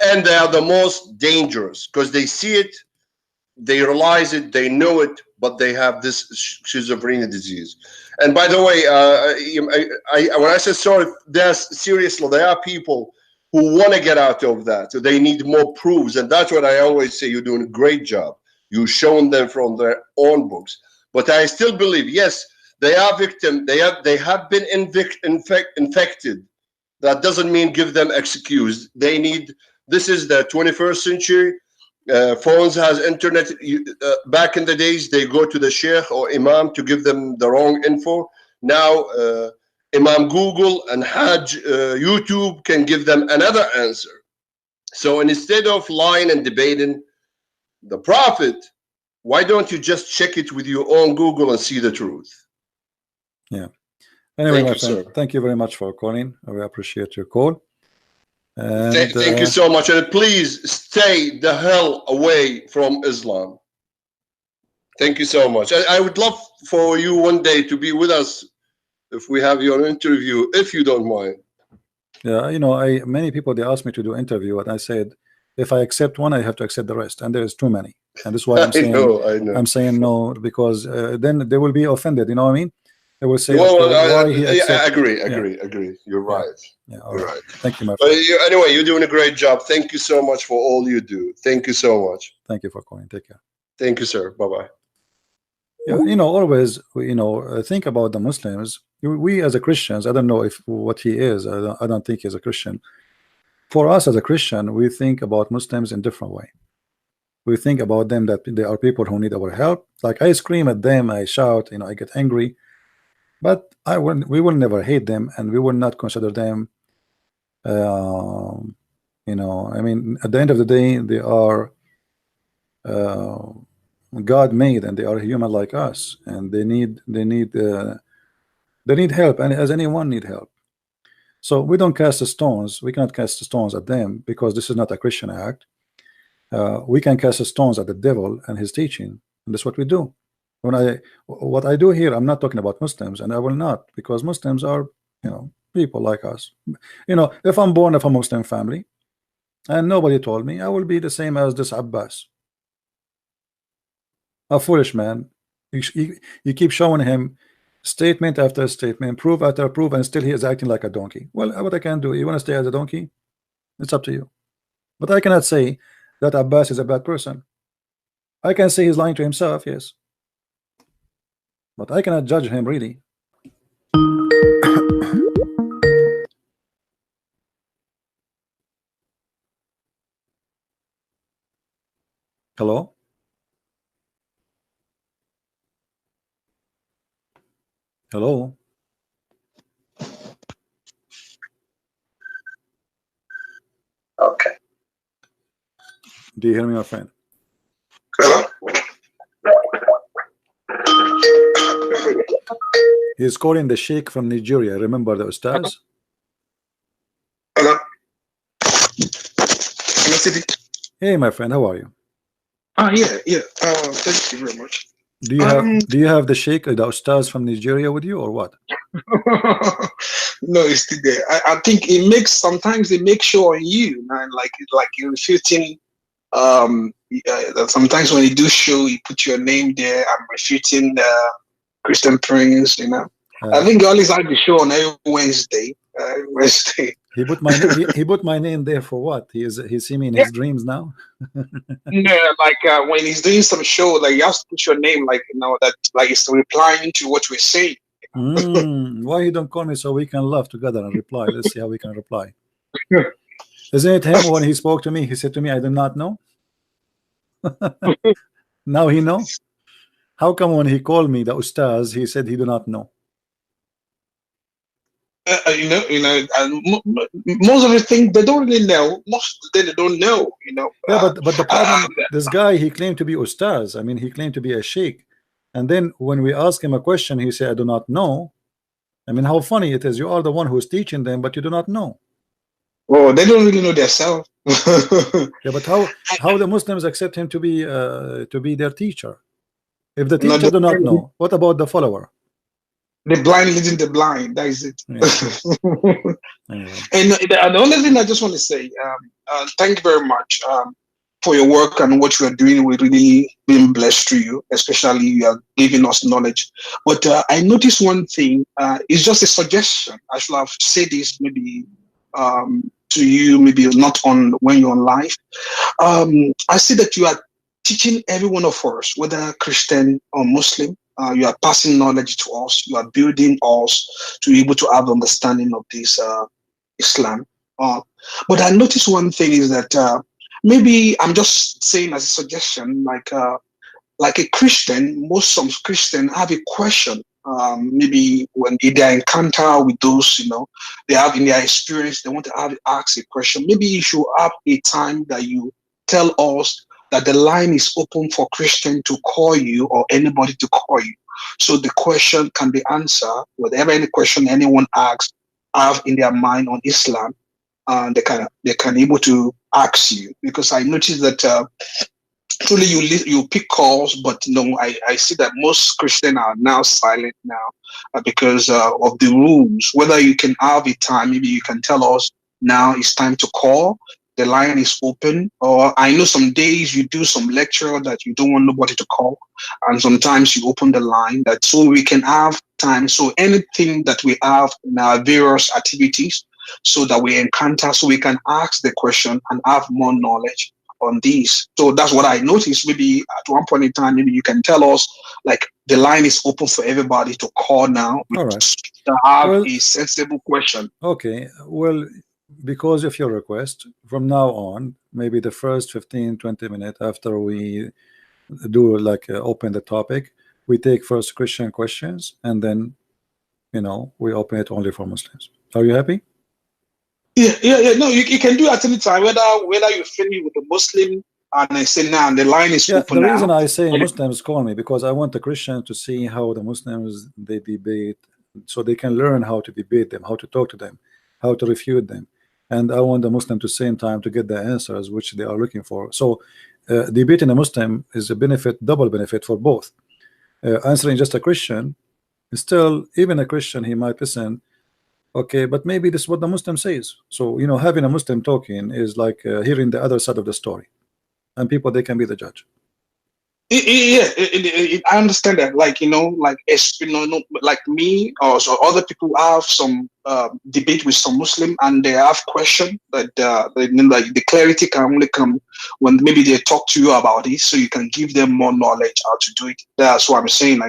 And they are the most dangerous, because they see it, they realize it, they know it, but they have this schizophrenia disease. And by the way, when I say sorry, seriously, there are people who want to get out of that. So they need more proofs. And that's what I always say. You're doing a great job. You've shown them from their own books. But I still believe, yes, they are victims. They have been infected. That doesn't mean give them excuse. This is the 21st century. Phones has internet. Back in the days, they go to the Sheikh or Imam to give them the wrong info. Now, Imam Google and Hajj YouTube can give them another answer. So instead of lying and debating the Prophet, why don't you just check it with your own Google and see the truth? Yeah. Anyway, my friend, thank you very much for calling. We appreciate your call. And, thank you so much, and please stay the hell away from Islam. Thank you so much. I would love for you one day to be with us if we have you on interview, if you don't mind. Yeah, many people, they asked me to do interview, and I said, if I accept one, I have to accept the rest, and there is too many, and that's why I'm saying I know. I'm saying no, because then they will be offended. You know what I mean? It will say Well, why he I accepted. agree. You're right. Yeah, You're right. Thank you, my But friend. anyway, you're doing a great job. Thank you so much for all you do. Thank you so much. Thank you for calling. Take care. Thank you, sir. Bye-bye. Yeah, always, think about the Muslims. We as a Christians, I don't know if what he is. I don't think he's a Christian. For us as a Christian, we think about Muslims in different way. We think about them that they are people who need our help. Like I scream at them, I shout, I get angry, but we will never hate them, and we will not consider them. I mean, at the end of the day, they are God made, and they are human like us, and they need help, and as anyone need help. So we don't cast the stones. We cannot cast the stones at them because this is not a Christian act. We can cast the stones at the devil and his teaching, and that's what we do. What I do here, I'm not talking about Muslims, and I will not, because Muslims are people like us. If I'm born of a Muslim family and nobody told me, I will be the same as this Abbas, a foolish man. You keep showing him statement after statement, proof after proof, and still he is acting like a donkey. Well, what I can do, you want to stay as a donkey? It's up to you. But I cannot say that Abbas is a bad person. I can say he's lying to himself, yes, but I cannot judge him really. Hello? Hello? Okay. Do you hear me, my friend? He's calling the Sheikh from Nigeria. Remember the Ustaz? Hello. Hello, City. Hey, my friend, how are you? Yeah. Thank you very much. Do you have the Sheikh, the Ustaz from Nigeria with you, or what? No, it's still there. I think sometimes it makes sure on you, man, like you're refuting. Sometimes when you do show, you put your name there. I'm refuting Christian Prince. I think you always have the show on every Wednesday. He put my he put my name there for what? He see me in his dreams now. Yeah, like when he's doing some show, like you have to put your name, like that, like it's replying to what we're saying. Why you don't call me so we can laugh together and reply? Let's see how we can reply. Isn't it him when he spoke to me? He said to me, "I do not know." Now he know. How come when he called me the Ustaz, he said he do not know? Most of the things they don't really know. Most of them they don't know. Yeah, but the problem, this guy, he claimed to be Ustaz. I mean, he claimed to be a Sheikh, and then when we ask him a question, he said, "I do not know." I mean, how funny it is. You are the one who's teaching them, but you do not know. Well, they don't really know themselves. Yeah, but how the Muslims accept him to be their teacher? If the teacher do not know, what about the follower? The blind leading the blind. That is it. Yeah. Anyway. And the only thing I just want to say, thank you very much for your work and what you are doing. We're really being blessed through you, especially you are giving us knowledge. But I noticed one thing. It's just a suggestion. I should have said this maybe to you, maybe not on when you're on live. I see that you are teaching every one of us, whether Christian or Muslim. You are passing knowledge to us. You are building us to be able to have understanding of this Islam. But I noticed one thing is that maybe I'm just saying as a suggestion, like a Christian, some Christian have a question. Maybe when in their encounter with those, they have in their experience, they want to ask a question. Maybe you should have a time that you tell us that the line is open for Christian to call you or anybody to call you. So the question can be answered, whatever any question anyone asks, have in their mind on Islam, they can able to ask you. Because I noticed that truly you pick calls, but no, I see that most Christians are now silent now because of the rules. Whether you can have a time, maybe you can tell us now it's time to call. the line is open, or I know some days you do some lecture that you don't want nobody to call, and sometimes you open the line that so we can have time. So anything that we have in our various activities, so that we encounter, so we can ask the question and have more knowledge on these. So that's what I noticed. Maybe at one point in time, maybe you can tell us, like, the line is open for everybody to call now. All right. To have a sensible question. Okay. Well, because of your request, from now on, maybe the first 15-20 minutes after we do like open the topic, we take first Christian questions, and then, you know, we open it only for Muslims. Are you happy? Yeah. No, you can do it at any time, whether you finish with a Muslim and I say now the line is open. The reason I say Muslims call me, because I want the Christians to see how the Muslims they debate, so they can learn how to debate them, how to talk to them, how to refute them, and I want the Muslim to same time to get the answers which they are looking for. So debating a Muslim is a benefit, double benefit for both. Answering just a Christian, still, even a Christian, he might listen. Okay, but maybe this is what the Muslim says. So, you know, having a Muslim talking is like hearing the other side of the story, and people, they can be the judge. I understand that. Like, you know, like like me or so other people have some debate with some Muslim, and they have question that like the clarity can only come when maybe they talk to you about it, so you can give them more knowledge how to do it. That's what I'm saying.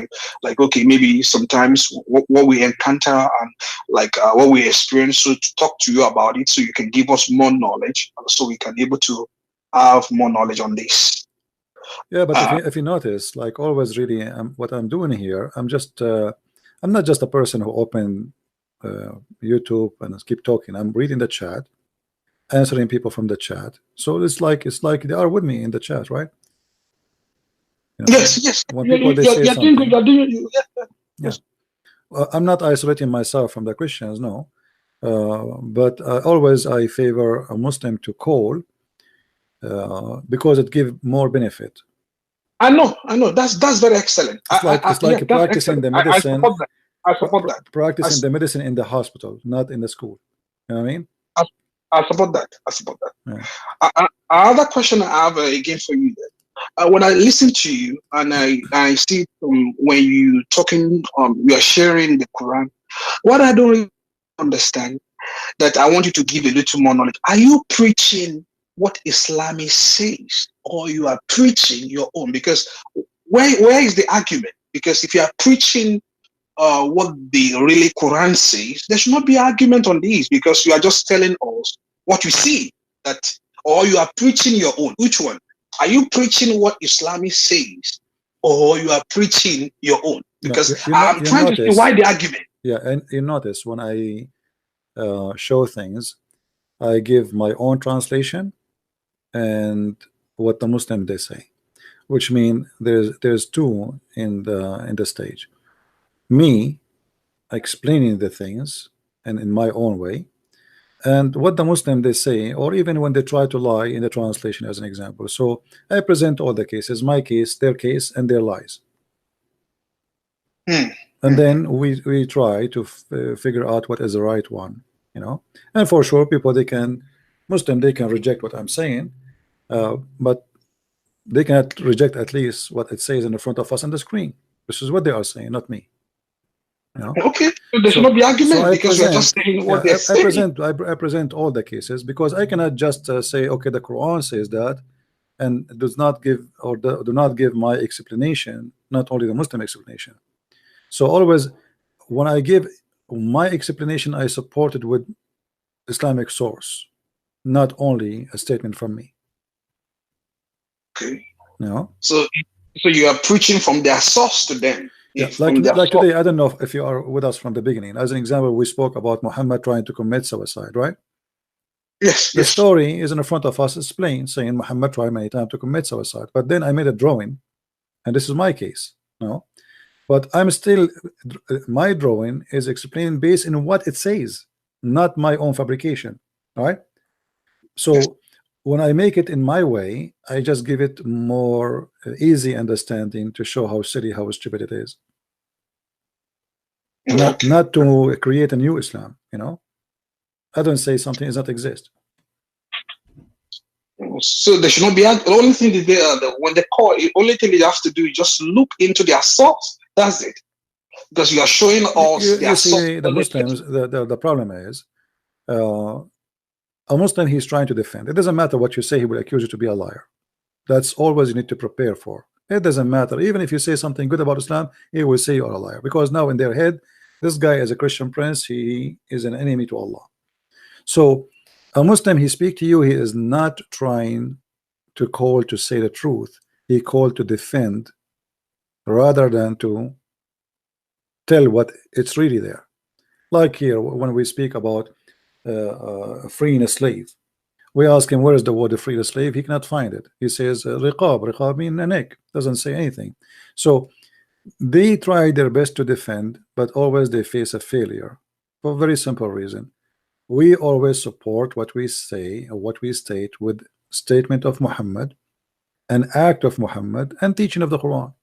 Like okay, maybe sometimes what we encounter and like what we experience, so to talk to you about it, so you can give us more knowledge, so we can be able to have more knowledge on this. Yeah, but if you notice, like always, really, what I'm doing here, I'm not just a person who open YouTube and keep talking. I'm reading the chat, answering people from the chat. So it's like they are with me in the chat, right? You know, yes. When people they say something, yes. I'm not isolating myself from the Christians, no. But always I favor a Muslim to call because it gives more benefit. I know. That's very excellent. It's like practicing the medicine. I support that. Practicing the medicine in the hospital, not in the school. You know what I mean? I support that. Yeah. Another question I have again for you. When I listen to you and I see when you talking, you are sharing the Quran. What I don't really understand, that I want you to give a little more knowledge. Are you preaching what Islam says, or you are preaching your own? Because where is the argument? Because if you are preaching what the really Quran says, there should not be argument on these, because you are just telling us what you see, that, or you are preaching your own. Which one? Are you preaching what Islam says, or you are preaching your own? Because I'm trying to see why the argument. Yeah, and you notice when I show things, I give my own translation and what the Muslim they say, which mean there's two in the stage. Me explaining the things and in my own way, and what the Muslim they say, or even when they try to lie in the translation, as an example. So I present all the cases, my case, their case, and their lies. And then we try to figure out what is the right one, you know. And for sure, people they can reject what I'm saying, but they cannot reject at least what it says in the front of us on the screen. This is what they are saying, not me. You know? Okay, so there should not be argument, because you're just saying what they're saying. I present all the cases, because I cannot just say, okay, the Quran says that, and does not give, or do not give my explanation, not only the Muslim explanation. So always, when I give my explanation, I support it with Islamic source, not only a statement from me. Okay. No. So you are preaching from their source to them. Yeah, like today, I don't know if you are with us from the beginning. As an example, we spoke about Muhammad trying to commit suicide, right? Yes. The story is in front of us. It's plain, saying Muhammad tried many times to commit suicide. But then I made a drawing, and this is my case. No, but I'm still, my drawing is explained based in what it says, not my own fabrication. All right. So when I make it in my way, I just give it more easy understanding to show how silly, how stupid it is. Not to create a new Islam, you know. I don't say something does not exist. So they should not be. The only thing is when they call, the only thing they have to do is just look into their source. That's it. Because you are showing us you see, the Muslims, the problem is a Muslim, he's trying to defend. It doesn't matter what you say, he will accuse you to be a liar. That's always you need to prepare for. It doesn't matter. Even if you say something good about Islam, he will say you're a liar. Because now in their head, this guy is a Christian prince, he is an enemy to Allah. So a Muslim, he speak to you, he is not trying to call to say the truth. He called to defend rather than to tell what it's really there. Like here, when we speak about freeing a slave, we ask him where is the word to free the slave. He cannot find it. He says riqab. Riqab means a neck. Doesn't say anything. So they try their best to defend, but always they face a failure for a very simple reason. We always support what we say or what we state with statement of Muhammad, an act of Muhammad, and teaching of the Quran.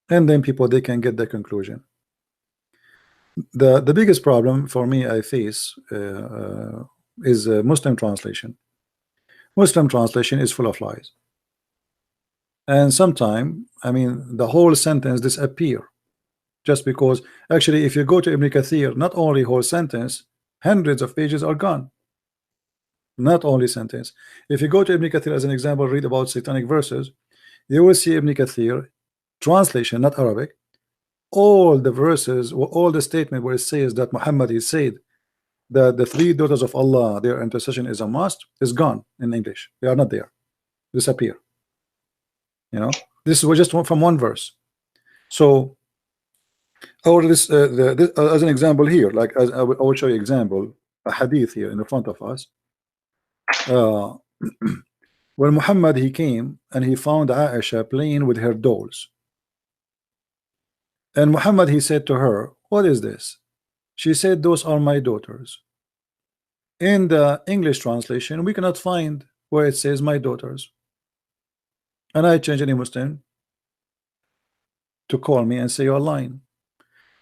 And then people, they can get the conclusion. The biggest problem for me I face is Muslim translation. Muslim translation is full of lies. And sometimes, I mean, the whole sentence disappear just because actually if you go to Ibn Kathir, not only whole sentence, hundreds of pages are gone. Not only sentence. If you go to Ibn Kathir as an example, read about satanic verses, you will see Ibn Kathir translation, not Arabic, all the verses, all the statement where it says that Muhammad is said that the three daughters of Allah, their intercession is a must, is gone in English. They are not there. Disappear. You know, this was just from one verse. So, or this, as an example here, like as I will show you example, a hadith here in the front of us. When Muhammad he came and he found Aisha playing with her dolls. And Muhammad he said to her, what is this? She said, those are my daughters. In the English translation, we cannot find where it says my daughters. And I change any Muslim to call me and say you're lying.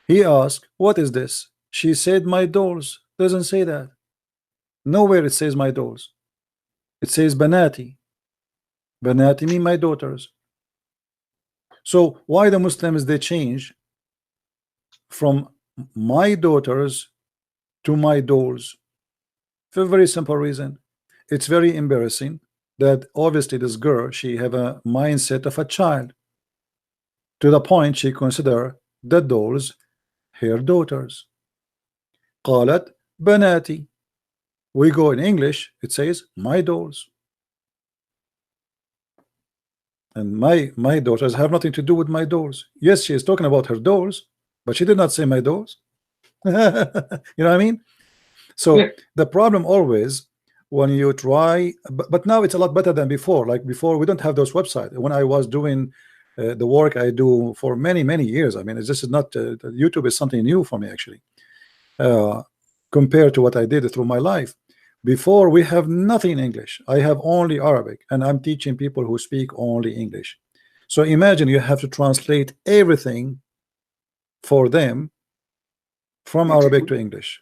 He asked, what is this? She said, my dolls. Doesn't say that. Nowhere it says my dolls. It says banati. Banati mean my daughters. So why the Muslims they change from my daughters to my dolls? For a very simple reason. It's very embarrassing that obviously this girl, she have a mindset of a child to the point she consider the dolls her daughters. قالت بناتي. We go in English, it says my dolls. And my daughters have nothing to do with my dolls. Yes, she is talking about her dolls, but she did not say my dolls. You know what I mean? So yeah. The problem always when you try, but now it's a lot better than before. Like before, we don't have those websites. When I was doing the work I do for many years, I mean, this is not YouTube is something new for me actually, compared to what I did through my life. Before, we have nothing in English. I have only Arabic, and I'm teaching people who speak only English. So imagine you have to translate everything for them from Arabic to English.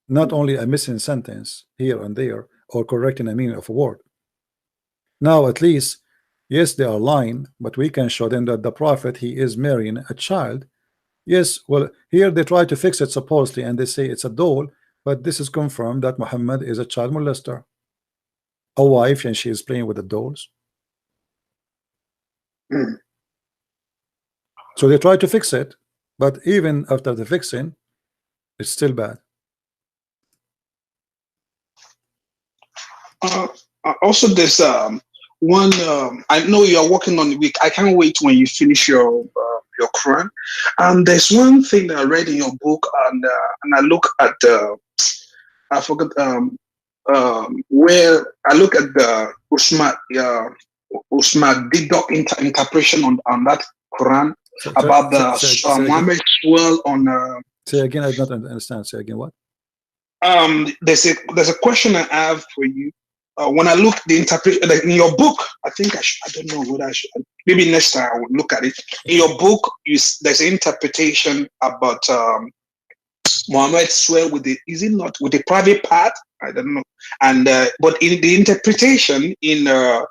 Not only a missing sentence here and there or correcting a meaning of a word. Now at least, yes, they are lying, but we can show them that the prophet, he is marrying a child. Yes, well, here they try to fix it supposedly, and they say it's a doll, but this is confirmed that Muhammad is a child molester, a wife, and she is playing with the dolls. So they try to fix it, but even after the fixing, it's still bad. Also, there's one. I know you are working on the week. I can't wait when you finish your Quran. And there's one thing that I read in your book, and I look at I forgot where I look at the Usman Didok interpretation on that Quran about the Muhammad swell on. Say again, I don't understand. Say again, what? There's a question I have for you. When I look the interpretation in your book, I think I don't know what I should. Maybe next time I will look at it. In your book, there's an interpretation about Muhammad swear with the. Is it not with the private part I don't know. And but in the interpretation in the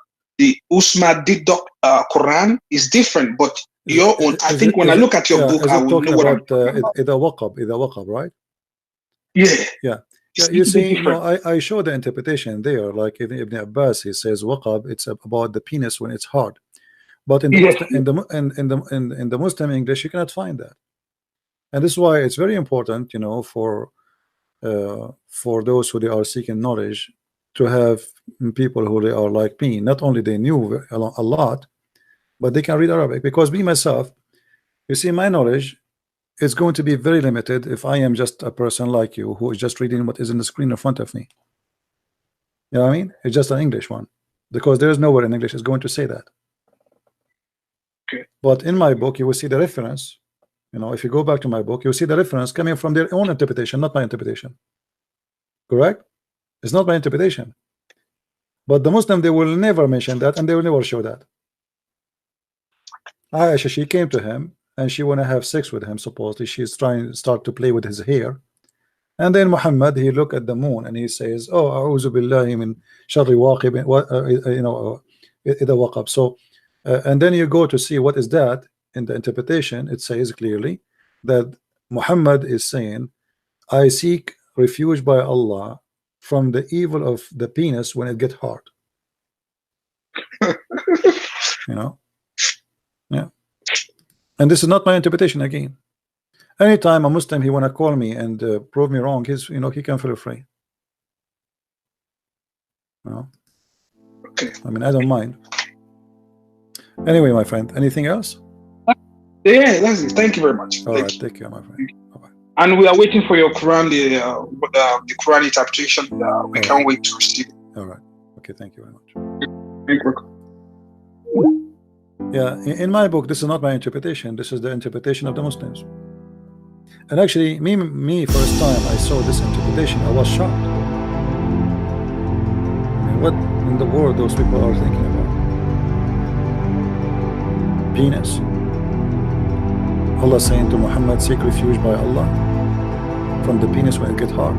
Usma Didok Quran is different. But your own, I think when I look at your book, I will know what I'm talking about. Ida waqab, right? Yeah. Yeah. Yeah, you see, you know, I show the interpretation there. Like Ibn Abbas, he says waqab, it's about the penis when it's hard. But in the Muslim, in the Muslim English, you cannot find that. And this is why it's very important, you know, for those who they are seeking knowledge, to have people who they are like me. Not only they knew a lot, but they can read Arabic. Because me myself, you see, my knowledge is going to be very limited if I am just a person like you who is just reading what is in the screen in front of me. You know what I mean? It's just an English one, because there is nowhere in English is going to say that. Okay. But in my book, you will see the reference. You know, if you go back to my book, you'll see the reference coming from their own interpretation, not my interpretation. Correct? It's not my interpretation. But the Muslim, they will never mention that, and they will never show that. Aisha, she came to him and she want to have sex with him. Supposedly she's trying to start to play with his hair, and then Muhammad, he look at the moon and he says, oh, a'udhu billahi min sharri waqib, you know, ida waqab. So and then you go to see what is that. In the interpretation, it says clearly that Muhammad is saying, I seek refuge by Allah from the evil of the penis when it gets hard. You know? Yeah. And this is not my interpretation again. Anytime a Muslim, he want to call me and prove me wrong, he's, you know, he can feel free. You know? Okay. I mean, I don't mind. Anyway, my friend, anything else? Yeah, that's it. Thank you very much. All right, take care, my friend. Bye-bye. And we are waiting for your Quran, the Quran interpretation. We can't wait to receive it. All right. Okay, thank you very much. Thank you. Yeah, in my book, this is not my interpretation. This is the interpretation of the Muslims. And actually, me first time I saw this interpretation, I was shocked. I mean, what in the world those people are thinking about? Penis. Allah saying to Muhammad, seek refuge by Allah from the penis when it gets hard.